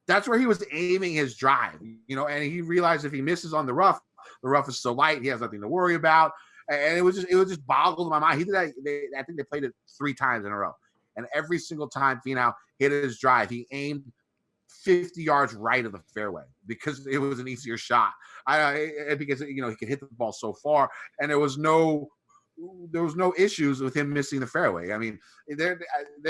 That's where he was aiming his drive, and he realized if he misses on the rough is so light, he has nothing to worry about. And it was just boggled my mind. He did that. I think they played it 3 times in a row. And every single time Finau hit his drive, he aimed 50 yards right of the fairway because it was an easier shot. Because he could hit the ball so far, and there was no issues with him missing the fairway. I mean, there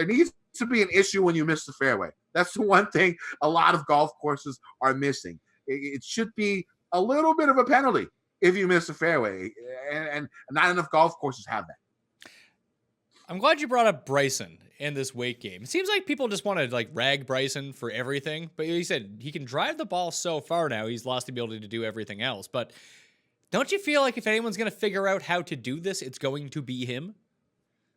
needs to be an issue when you miss the fairway. That's the one thing a lot of golf courses are missing. It should be a little bit of a penalty if you miss the fairway, and not enough golf courses have that. I'm glad you brought up Bryson in this weight game. It seems like people just want to like rag Bryson for everything, but he said he can drive the ball so far now. He's lost the ability to do everything else, but don't you feel like if anyone's going to figure out how to do this, it's going to be him?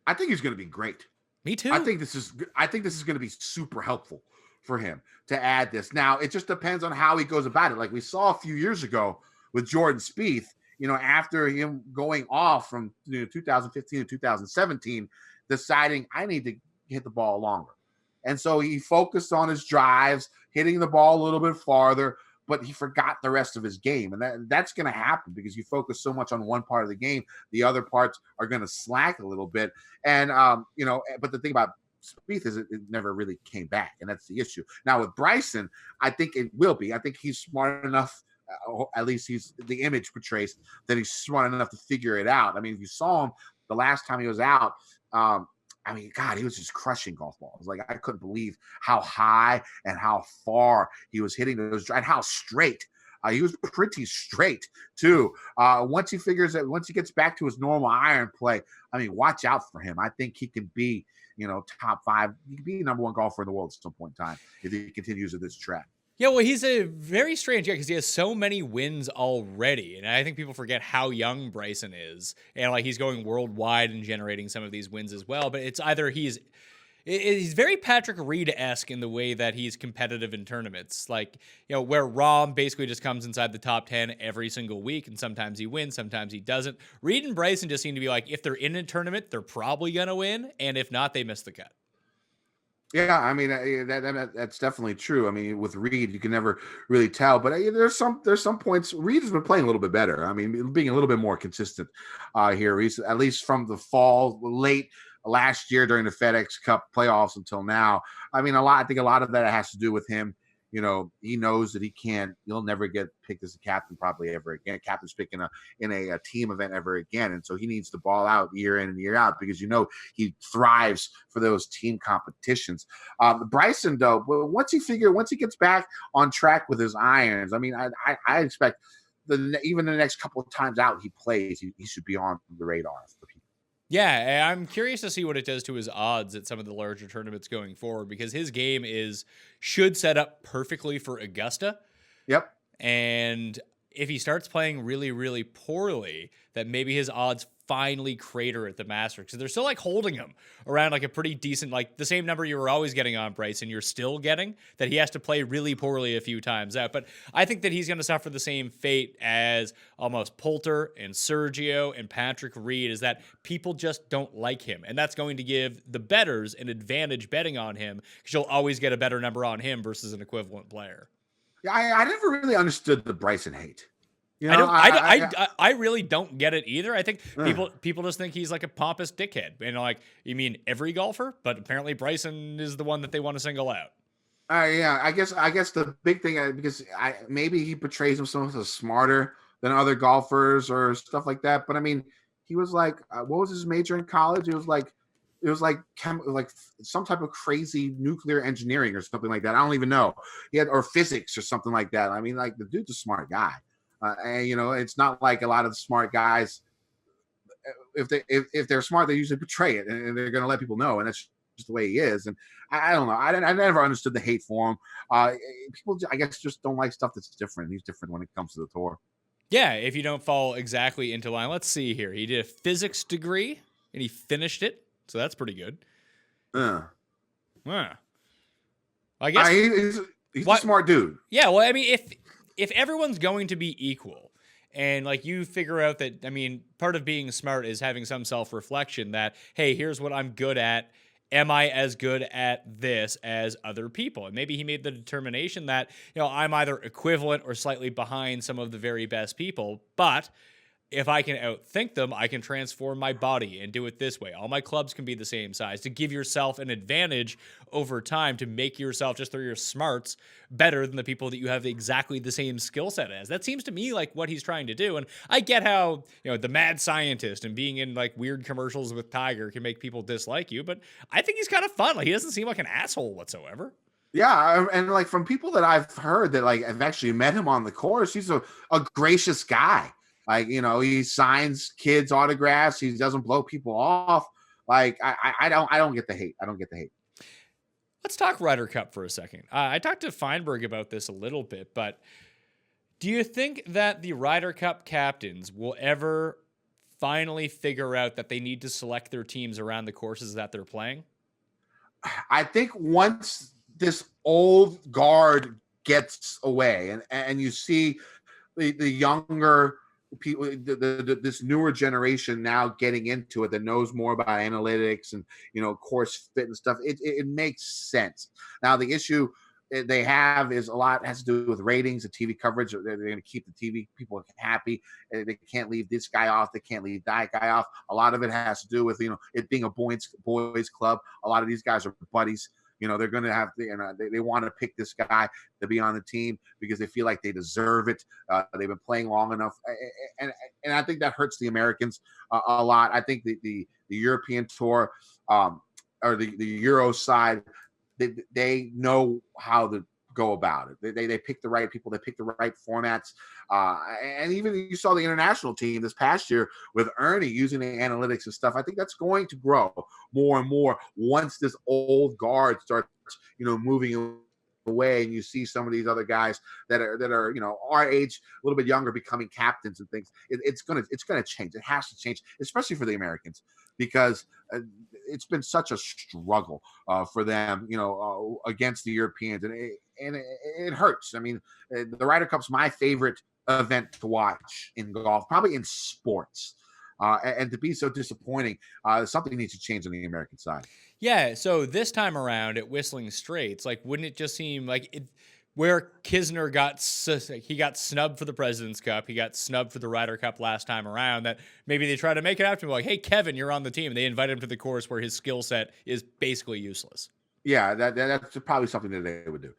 I think he's going to be great. Me too. I think this is going to be super helpful for him to add this. Now, it just depends on how he goes about it. Like we saw a few years ago with Jordan Spieth, after him going off from 2015 to 2017, deciding I need to hit the ball longer. And so he focused on his drives, hitting the ball a little bit farther, but he forgot the rest of his game. And that's going to happen because you focus so much on one part of the game, the other parts are going to slack a little bit. And, but the thing about Spieth is it never really came back, and that's the issue. Now with Bryson, I think it will be. I think he's smart enough, at least the image portrays that he's smart enough to figure it out. I mean, if you saw him the last time he was out, I mean, God, he was just crushing golf balls. Like, I couldn't believe how high and how far he was hitting those, and how straight. He was pretty straight, too. Once he gets back to his normal iron play, I mean, watch out for him. I think he can be, top 5. He can be number 1 golfer in the world at some point in time if he continues at this track. Yeah, well, he's a very strange guy because he has so many wins already. And I think people forget how young Bryson is. And like he's going worldwide and generating some of these wins as well. But it's either he's very Patrick Reed-esque in the way that he's competitive in tournaments. Like, where Rahm basically just comes inside the top 10 every single week. And sometimes he wins, sometimes he doesn't. Reed and Bryson just seem to be like, if they're in a tournament, they're probably going to win. And if not, they miss the cut. Yeah, I mean that's definitely true. I mean, with Reed, you can never really tell, but there's some points. Reed has been playing a little bit better. I mean, being a little bit more consistent here, at least from the fall, late last year during the FedEx Cup playoffs until now. I mean, I think a lot of that has to do with him. He knows that he'll never get picked as a captain probably ever again. Captain's pick in a team event ever again. And so he needs to ball out year in and year out because, he thrives for those team competitions. Bryson, though, once he gets back on track with his irons, I mean, I expect even the next couple of times out he plays, he should be on the radar for people. Yeah, I'm curious to see what it does to his odds at some of the larger tournaments going forward because his game should set up perfectly for Augusta. Yep. And if he starts playing really, really poorly, that maybe his odds finally crater at the Masters because they're still like holding him around like a pretty decent, like the same number you were always getting on Bryson, you're still getting that he has to play really poorly a few times out. But I think that he's going to suffer the same fate as almost Poulter and Sergio and Patrick Reed, is that people just don't like him. And that's going to give the bettors an advantage betting on him because you'll always get a better number on him versus an equivalent player. Yeah, I never really understood the Bryson hate. You I know, don't. I really don't get it either. I think people just think he's like a pompous dickhead. And like, you mean every golfer? But apparently Bryson is the one that they want to single out. Yeah, I guess the big thing because maybe he portrays himself as smarter than other golfers or stuff like that. But I mean, he was like, what was his major in college? It was like some type of crazy nuclear engineering or something like that. I don't even know. Or physics or something like that. I mean, like the dude's a smart guy, and it's not like a lot of the smart guys. If they're smart, they usually portray it, and they're going to let people know, and that's just the way he is. And I don't know. I never understood the hate for him. People, I guess, just don't like stuff that's different. He's different when it comes to the tour. Yeah, if you don't fall exactly into line. Let's see here. He did a physics degree and he finished it, so that's pretty good. Yeah. I guess he's a smart dude. Yeah, well, I mean, if everyone's going to be equal, and like you figure out that, I mean, part of being smart is having some self-reflection that, hey, here's what I'm good at. Am I as good at this as other people? And maybe he made the determination that, I'm either equivalent or slightly behind some of the very best people, but if I can outthink them, I can transform my body and do it this way. All my clubs can be the same size to give yourself an advantage over time, to make yourself, just through your smarts, better than the people that you have exactly the same skill set as. That seems to me like what he's trying to do. And I get how, the mad scientist and being in like weird commercials with Tiger can make people dislike you, but I think he's kind of fun. Like, he doesn't seem like an asshole whatsoever. Yeah, and like from people that I've heard that like have actually met him on the course, he's a gracious guy. Like, he signs kids' autographs. He doesn't blow people off. Like, I don't get the hate. I don't get the hate. Let's talk Ryder Cup for a second. I talked to Feinberg about this a little bit, but do you think that the Ryder Cup captains will ever finally figure out that they need to select their teams around the courses that they're playing? I think once this old guard gets away and you see the younger people, this newer generation now getting into it that knows more about analytics and course fit and stuff, it makes sense. Now the issue they have is a lot has to do with ratings and TV coverage. They're going to keep the TV people happy. They can't leave this guy off. They can't leave that guy off. A lot of it has to do with it being a boys club. A lot of these guys are buddies. They're going to have to, they want to pick this guy to be on the team because they feel like they deserve it. They've been playing long enough. And I think that hurts the Americans a lot. I think the European tour or the Euro side, they know how to go about it. They pick the right people. They pick the right formats. And even you saw the international team this past year with Ernie using the analytics and stuff. I think that's going to grow more and more once this old guard starts, moving away, and you see some of these other guys that are our age, a little bit younger, becoming captains and things. It's gonna change. It has to change, especially for the Americans, because it's been such a struggle for them, against the Europeans, and it hurts. I mean, the Ryder Cup's my favorite event to watch in golf, probably in sports. And to be so disappointing, something needs to change on the American side. Yeah, so this time around at Whistling Straits, like, wouldn't it just seem like where Kisner got snubbed for the President's Cup, he got snubbed for the Ryder Cup last time around, that maybe they try to make it out to him like, hey, Kevin, you're on the team. They invite him to the course where his skill set is basically useless. Yeah, that's probably something that they would do.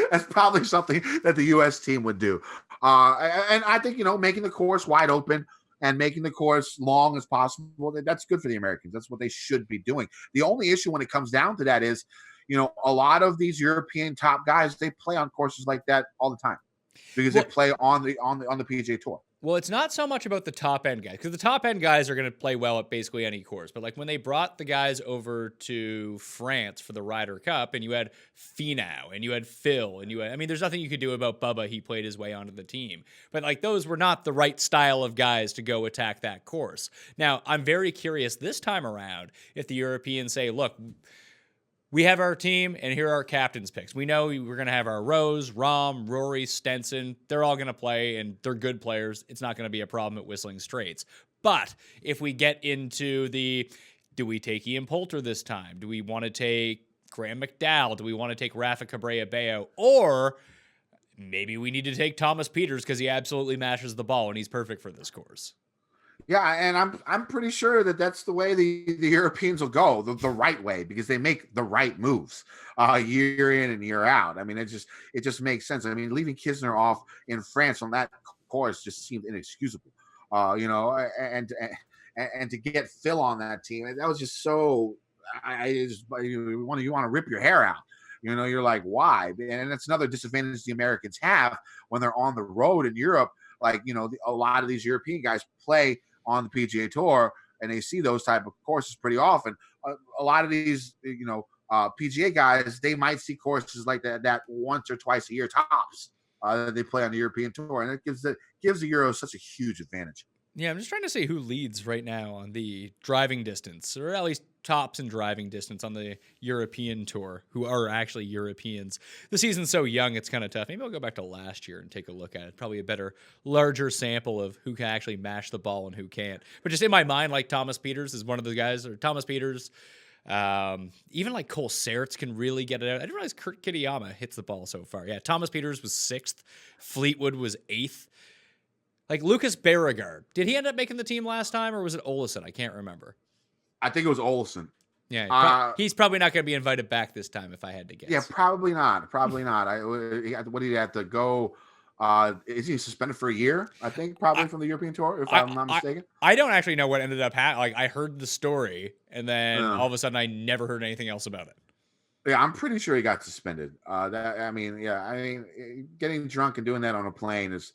That's probably something that the U.S. team would do. And I think, making the course wide open and making the course long as possible, that's good for the Americans. That's what they should be doing. The only issue when it comes down to that is, a lot of these European top guys, they play on courses like that all the time because they play on the PGA Tour. Well, it's not so much about the top end guys, because the top end guys are going to play well at basically any course. But like when they brought the guys over to France for the Ryder Cup, and you had Finau and you had Phil and there's nothing you could do about Bubba. He played his way onto the team, but like those were not the right style of guys to go attack that course. Now, I'm very curious this time around if the Europeans say, look, we have our team, and here are our captain's picks. We know we're going to have our Rose, Rahm, Rory, Stenson. They're all going to play, and they're good players. It's not going to be a problem at Whistling Straits. But if we get into do we take Ian Poulter this time? Do we want to take Graham McDowell? Do we want to take Rafa Cabrera Bello? Or maybe we need to take Thomas Pieters because he absolutely mashes the ball and he's perfect for this course. Yeah, and I'm pretty sure that that's the way the Europeans will go, the right way, because they make the right moves year in and year out. I mean, it just makes sense. I mean, leaving Kisner off in France on that course just seemed inexcusable. And to get Phil on that team, that was just so. You want to rip your hair out. You're like, why? And that's another disadvantage the Americans have when they're on the road in Europe. Like, a lot of these European guys play on the PGA Tour, and they see those type of courses pretty often. A lot of these, PGA guys, they might see courses like that once or twice a year tops. That they play on the European Tour, and it gives the Euros such a huge advantage. Yeah, I'm just trying to see who leads right now on the driving distance, or at least tops in driving distance on the European Tour, who are actually Europeans. The season's so young, it's kind of tough. Maybe I'll go back to last year and take a look at it. Probably a better, larger sample of who can actually mash the ball and who can't. But just in my mind, like Thomas Pieters is one of the guys, or Thomas Pieters, even like Cole Sertz can really get it out. I didn't realize Kurt Kitayama hits the ball so far. Yeah, Thomas Pieters was 6th. Fleetwood was 8th. Like Lucas Beauregard, did he end up making the team last time, or was it Olesen? I can't remember. I think it was Olesen. Yeah, he's probably not going to be invited back this time, if I had to guess. Yeah, probably not. Probably not. What did he have to go? Is he suspended for a year? I think probably from the European Tour, if I'm not mistaken. I don't actually know what ended up happening. Like, I heard the story, and then all of a sudden, I never heard anything else about it. Yeah, I'm pretty sure he got suspended. Getting drunk and doing that on a plane is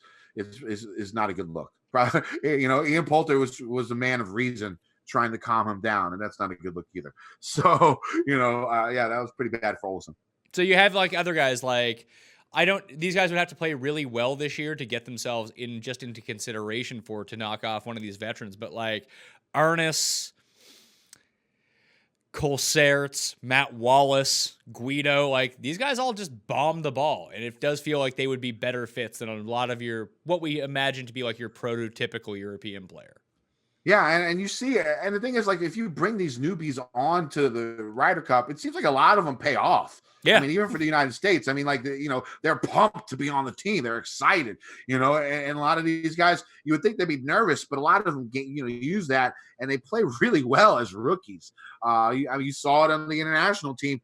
not a good look. Probably, Ian Poulter was a man of reason trying to calm him down, and that's not a good look either. So, that was pretty bad for Olsen. So you have like other guys like these guys would have to play really well this year to get themselves into consideration to knock off one of these veterans. But like Arnis, Cole Sertz, Matt Wallace, Guido, like these guys all just bomb the ball. And it does feel like they would be better fits than a lot of what we imagine to be like your prototypical European player. Yeah, and you see it. And the thing is, like, if you bring these newbies onto the Ryder Cup, it seems like a lot of them pay off. Yeah. I mean, even for the United States, I mean, like, they're pumped to be on the team. They're excited, and a lot of these guys, you would think they'd be nervous, but a lot of them, use that, and they play really well as rookies. You saw it on the international team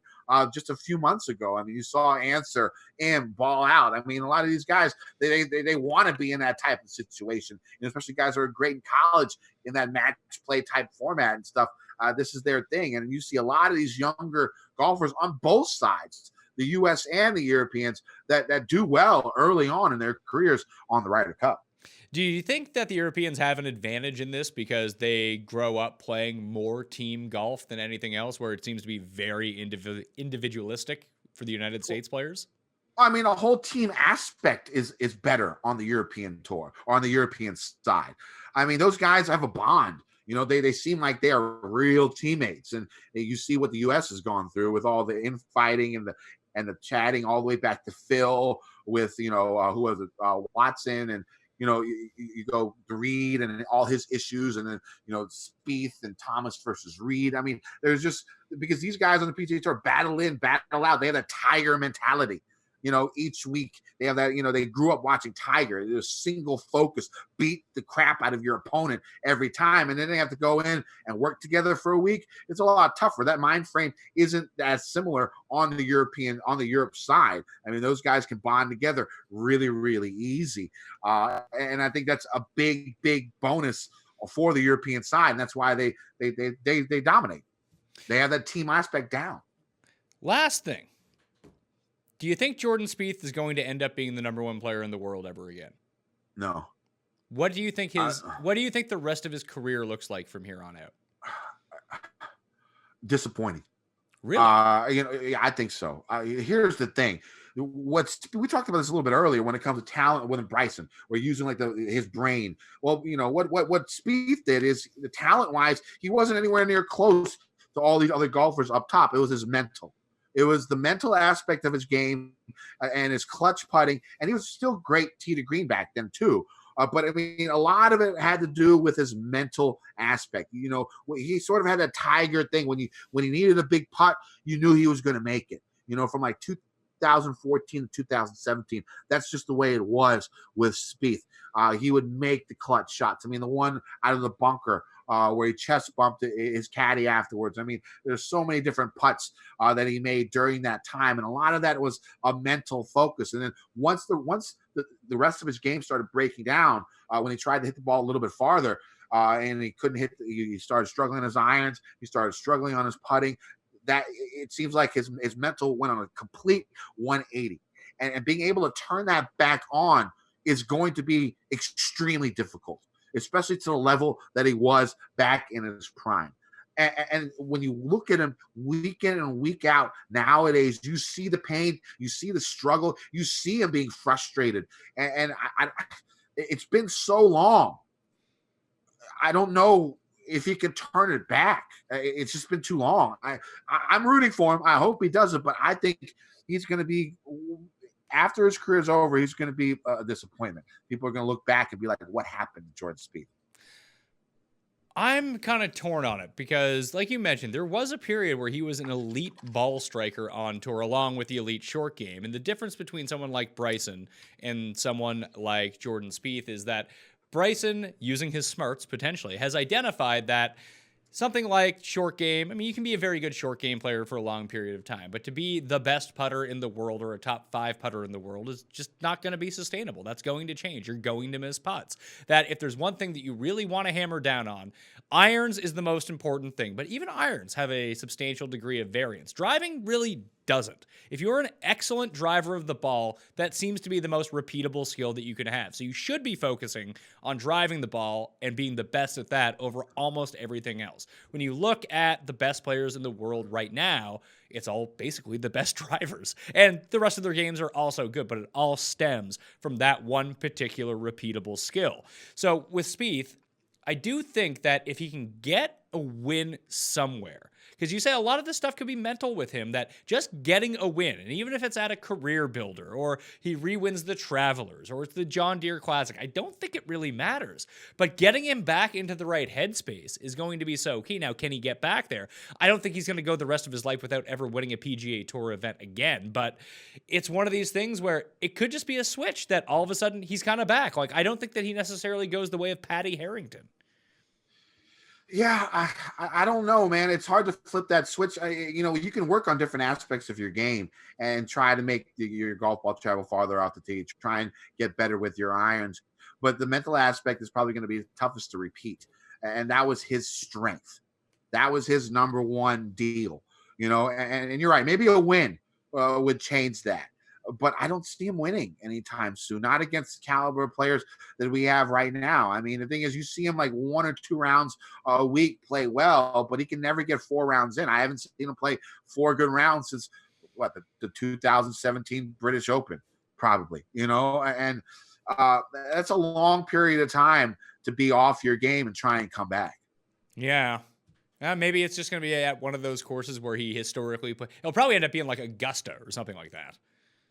just a few months ago. I mean, you saw Answer and ball out. I mean, a lot of these guys, they want to be in that type of situation, especially guys who are great in college in that match play type format and stuff. This is their thing. And you see a lot of these younger golfers on both sides, the U.S. and the Europeans, that do well early on in their careers on the Ryder Cup. Do you think that the Europeans have an advantage in this because they grow up playing more team golf than anything else, where it seems to be very individualistic for the United States players? I mean, a whole team aspect is better on the European Tour or on the European side. I mean, those guys have a bond. They seem like they are real teammates, and you see what the U.S. has gone through with all the infighting and the chatting all the way back to Phil with who was it, Watson, and you go to Reed and all his issues, and then Spieth and Thomas versus Reed. I mean, there's just because these guys on the PGA Tour battle in, battle out. They have that Tiger mentality. Each week they have that, they grew up watching Tiger. There's a single focus, beat the crap out of your opponent every time. And then they have to go in and work together for a week. It's a lot tougher. That mind frame isn't as similar on the Europe side. I mean, those guys can bond together really, really easy. And I think that's a big, big bonus for the European side. And that's why they dominate. They have that team aspect down. Last thing. Do you think Jordan Spieth is going to end up being the number one player in the world ever again? No. What do you think what do you think the rest of his career looks like from here on out? Disappointing. Really? I think so. Here's the thing. We talked about this a little bit earlier when it comes to talent with Bryson. We're using like his brain. Well, what Spieth did is the talent wise, he wasn't anywhere near close to all these other golfers up top. It was his mental. It was the mental aspect of his game and his clutch putting, and he was still great tee to green back then too. But I mean, a lot of it had to do with his mental aspect. He sort of had that Tiger thing when he needed a big putt, you knew he was going to make it. From like 2014 to 2017. That's just the way it was with Spieth. He would make the clutch shots. I mean, the one out of the bunker where he chest bumped his caddy afterwards. I mean, there's so many different putts that he made during that time, and a lot of that was a mental focus. And then once the rest of his game started breaking down, when he tried to hit the ball a little bit farther, and he couldn't hit, he started struggling on his irons. He started struggling on his putting. That it seems like his mental went on a complete 180, and being able to turn that back on is going to be extremely difficult, especially to the level that he was back in his prime. And when you look at him week in and week out nowadays, you see the pain, you see the struggle, you see him being frustrated. And it's been so long. I don't know if he can turn it back. It's just been too long. I'm rooting for him. I hope he does it, but I think he's going to be, after his career is over, he's going to be a disappointment. People are going to look back and be like, what happened to Jordan Spieth? I'm kind of torn on it because, like you mentioned, there was a period where he was an elite ball striker on tour along with the elite short game. And the difference between someone like Bryson and someone like Jordan Spieth is that Bryson, using his smarts potentially, has identified that something like short game, I mean, you can be a very good short game player for a long period of time, but to be the best putter in the world or a top 5 putter in the world is just not going to be sustainable. That's going to change. You're going to miss putts. That if there's one thing that you really want to hammer down on, irons is the most important thing, but even irons have a substantial degree of variance. Driving really doesn't. If you're an excellent driver of the ball, that seems to be the most repeatable skill that you can have. So you should be focusing on driving the ball and being the best at that over almost everything else. When you look at the best players in the world right now, it's all basically the best drivers. And the rest of their games are also good, but it all stems from that one particular repeatable skill. So with Spieth, I do think that if he can get a win somewhere, because you say a lot of this stuff could be mental with him, that just getting a win, and even if it's at a career builder, or he re-wins the Travelers, or it's the John Deere Classic, I don't think it really matters. But getting him back into the right headspace is going to be so key. Now, can he get back there? I don't think he's going to go the rest of his life without ever winning a PGA Tour event again, but it's one of these things where it could just be a switch that all of a sudden he's kind of back. Like, I don't think that he necessarily goes the way of Patty Harrington. Yeah, I don't know, man. It's hard to flip that switch. You can work on different aspects of your game and try to make your golf ball travel farther off the tee, try and get better with your irons. But the mental aspect is probably going to be the toughest to repeat. And that was his strength. That was his number one deal, and you're right. Maybe a win would change that. But I don't see him winning anytime soon, not against the caliber of players that we have right now. I mean, the thing is, you see him like 1 or 2 rounds a week play well, but he can never get 4 rounds in. I haven't seen him play 4 good rounds since, the 2017 British Open, probably, and that's a long period of time to be off your game and try and come back. Yeah. Maybe it's just going to be at one of those courses where he historically it'll probably end up being like Augusta or something like that.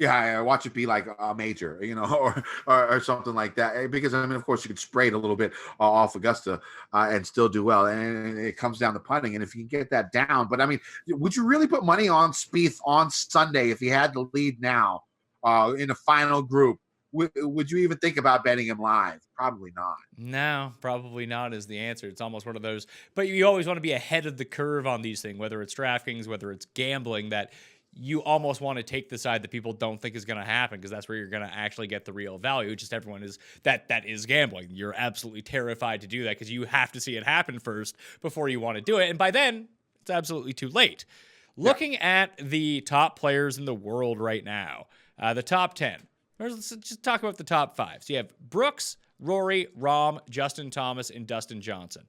Yeah, I watch it be like a major, or something like that. Because, of course, you could spray it a little bit off Augusta and still do well. And it comes down to putting. And if you can get that down. But, would you really put money on Spieth on Sunday if he had the lead now in the final group? Would you even think about betting him live? Probably not. No, probably not is the answer. It's almost one of those. But you always want to be ahead of the curve on these things, whether it's DraftKings, whether it's gambling, that you almost want to take the side that people don't think is going to happen, because that's where you're going to actually get the real value. Just everyone is that is gambling. You're absolutely terrified to do that because you have to see it happen first before you want to do it. And by then, it's absolutely too late. Looking at the top players in the world right now, the top 10. Let's just talk about the top 5. So you have Brooks, Rory, Rahm, Justin Thomas, and Dustin Johnson.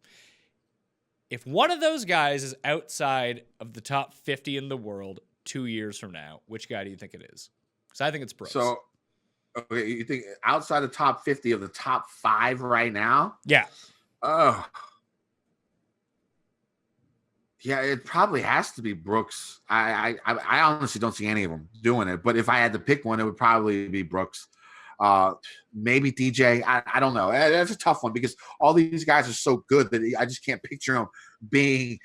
If one of those guys is outside of the top 50 in the world 2 years from now, which guy do you think it is? Because I think it's Brooks. So, okay, you think outside the top 50 of the top 5 right now? Yeah. Oh. Yeah, it probably has to be Brooks. I honestly don't see any of them doing it. But if I had to pick one, it would probably be Brooks. Maybe DJ. I don't know. That's a tough one because all these guys are so good that I just can't picture them being,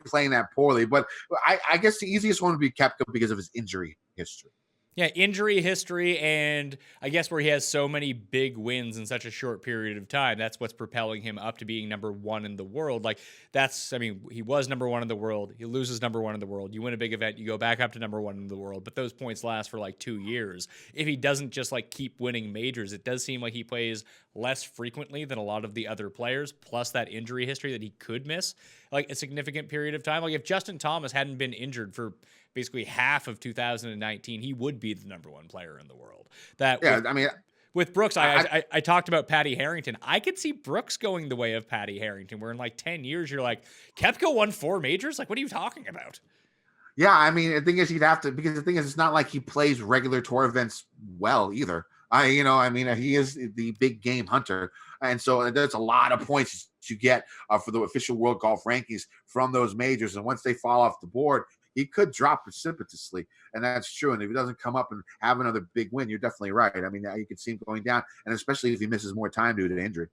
playing that poorly. But I guess the easiest one would be Koepka because of his injury history. Yeah, injury history, and I guess where he has so many big wins in such a short period of time, that's what's propelling him up to being number one in the world. Like, he was number one in the world. He loses number one in the world. You win a big event, you go back up to number one in the world, but those points last for like 2 years. If he doesn't just like keep winning majors, it does seem like he plays less frequently than a lot of the other players, plus that injury history that he could miss like a significant period of time. Like, if Justin Thomas hadn't been injured for basically half of 2019, he would be the number one player in the world. With Brooks, I talked about Patty Harrington. I could see Brooks going the way of Patty Harrington, where in like 10 years, you're like, Koepka won 4 majors? Like, what are you talking about? Yeah, I mean, the thing is, he'd have to, because the thing is, it's not like he plays regular tour events well either. He is the big game hunter. And so there's a lot of points you get for the official world golf rankings from those majors. And once they fall off the board, he could drop precipitously, and that's true. And if he doesn't come up and have another big win, you're definitely right. I mean, you could see him going down, and especially if he misses more time due to injury.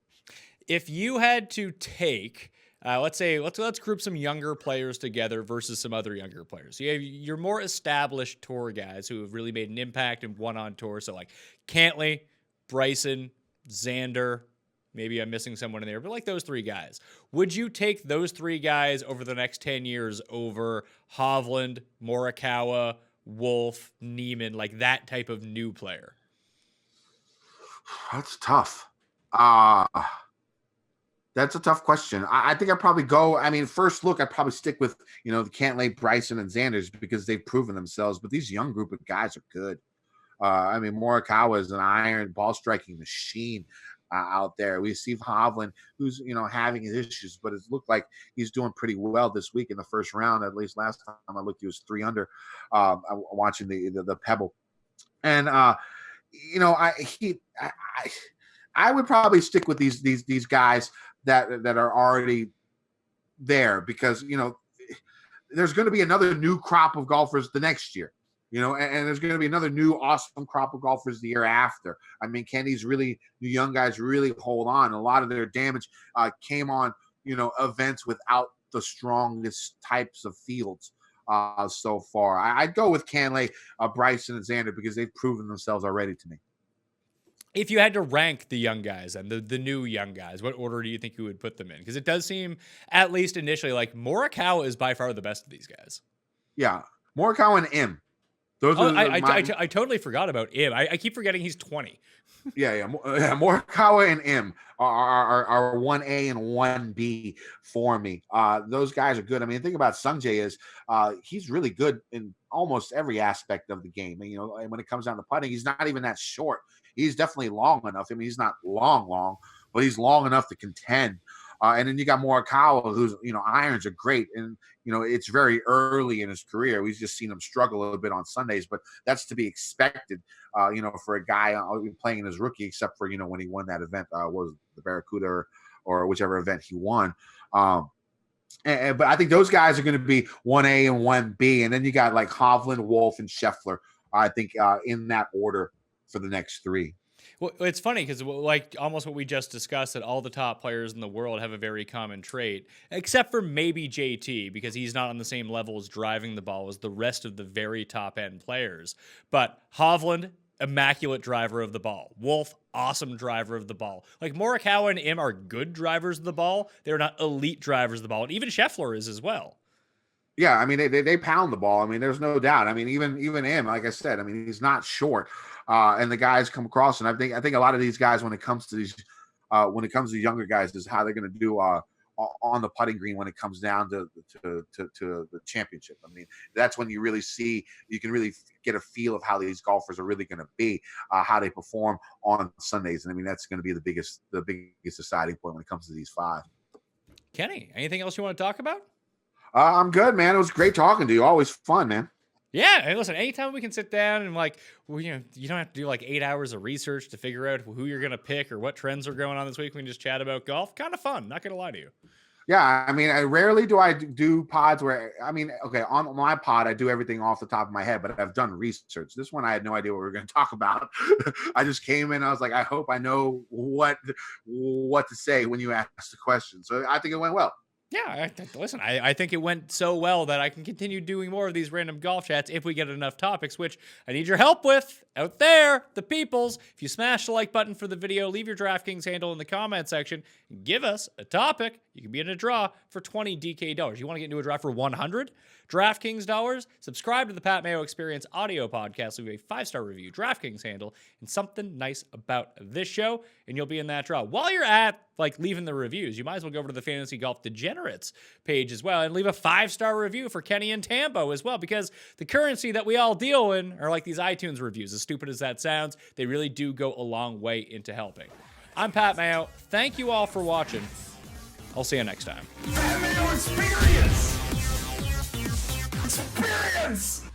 If you had to take, let's group some younger players together versus some other younger players. You have your more established tour guys who have really made an impact and won on tour. So like Cantlay, Bryson, Xander. Maybe I'm missing someone in there, but like those 3 guys. Would you take those 3 guys over the next 10 years over Hovland, Morikawa, Wolf, Neiman, like that type of new player? That's tough. That's a tough question. I think I'd probably go, first look, I'd probably stick with, the Cantlay, Bryson, and Xanders because they've proven themselves, but these young group of guys are good. Morikawa is an iron ball striking machine. Out there. We see Hovland, who's, having his issues, but it's looked like he's doing pretty well this week in the first round. At least last time I looked, he was 3 under watching the Pebble. And, I would probably stick with these guys that are already there because, there's going to be another new crop of golfers the next year. And there's going to be another new awesome crop of golfers the year after. Kenny's the young guys really hold on. A lot of their damage came on, events without the strongest types of fields so far. I'd go with Cantlay, Bryson, and Xander because they've proven themselves already to me. If you had to rank the young guys and the new young guys, what order do you think you would put them in? Because it does seem, at least initially, like Morikawa is by far the best of these guys. Yeah, Morikawa and Im. I totally forgot about Im. I keep forgetting he's 20. Yeah. Morikawa and Im are 1A and 1B for me. Those guys are good. Think about Sungjae is he's really good in almost every aspect of the game. And when it comes down to putting, he's not even that short. He's definitely long enough. He's not long, but he's long enough to contend. And then you got Morikawa, who's, irons are great. And, it's very early in his career. We've just seen him struggle a little bit on Sundays, but that's to be expected, for a guy playing in his rookie, except for, when he won that event, was the Barracuda or whichever event he won. But I think those guys are going to be 1A and 1B. And then you got like Hovland, Wolf, and Scheffler, I think, in that order for the next 3. Well, it's funny because like almost what we just discussed, that all the top players in the world have a very common trait, except for maybe JT, because he's not on the same level as driving the ball as the rest of the very top end players. But Hovland, immaculate driver of the ball. Wolf, awesome driver of the ball. Like Morikawa and Im are good drivers of the ball. They're not elite drivers of the ball. And even Scheffler is as well. Yeah, they pound the ball. There's no doubt. Even Im, like I said, he's not short. And the guys come across, and I think a lot of these guys, when it comes to younger guys, is how they're going to do on the putting green when it comes down to the championship. That's when you can really get a feel of how these golfers are really going to be, how they perform on Sundays. And that's going to be the biggest deciding point when it comes to these 5. Kenny, anything else you want to talk about? I'm good, man. It was great talking to you. Always fun, man. Yeah, and listen, anytime we can sit down and you don't have to do like 8 hours of research to figure out who you're going to pick or what trends are going on this week. We can just chat about golf. Kind of fun, not going to lie to you. Yeah, I rarely do I do pods where, on my pod, I do everything off the top of my head, but I've done research. This one, I had no idea what we were going to talk about. I just came in, I was like, I hope I know what to say when you ask the question. So I think it went well. Yeah, listen, I think it went so well that I can continue doing more of these random golf chats if we get enough topics, which I need your help with out there, the peoples. If you smash the like button for the video, leave your DraftKings handle in the comment section, and give us a topic, you can be in a draw for 20 DK dollars. You want to get into a draw for 100 DraftKings dollars? Subscribe to the Pat Mayo Experience audio podcast, leave a 5-star review, DraftKings handle, and something nice about this show, and you'll be in that draw. While you're at leaving the reviews, you might as well go over to the Fantasy Golf Degenerates page as well and leave a 5-star review for Kenny and Tambo as well, because the currency that we all deal in are like these iTunes reviews. As stupid as that sounds, they really do go a long way into helping. I'm Pat Mayo. Thank you all for watching. I'll see you next time. Pat Mayo Experience! Experience!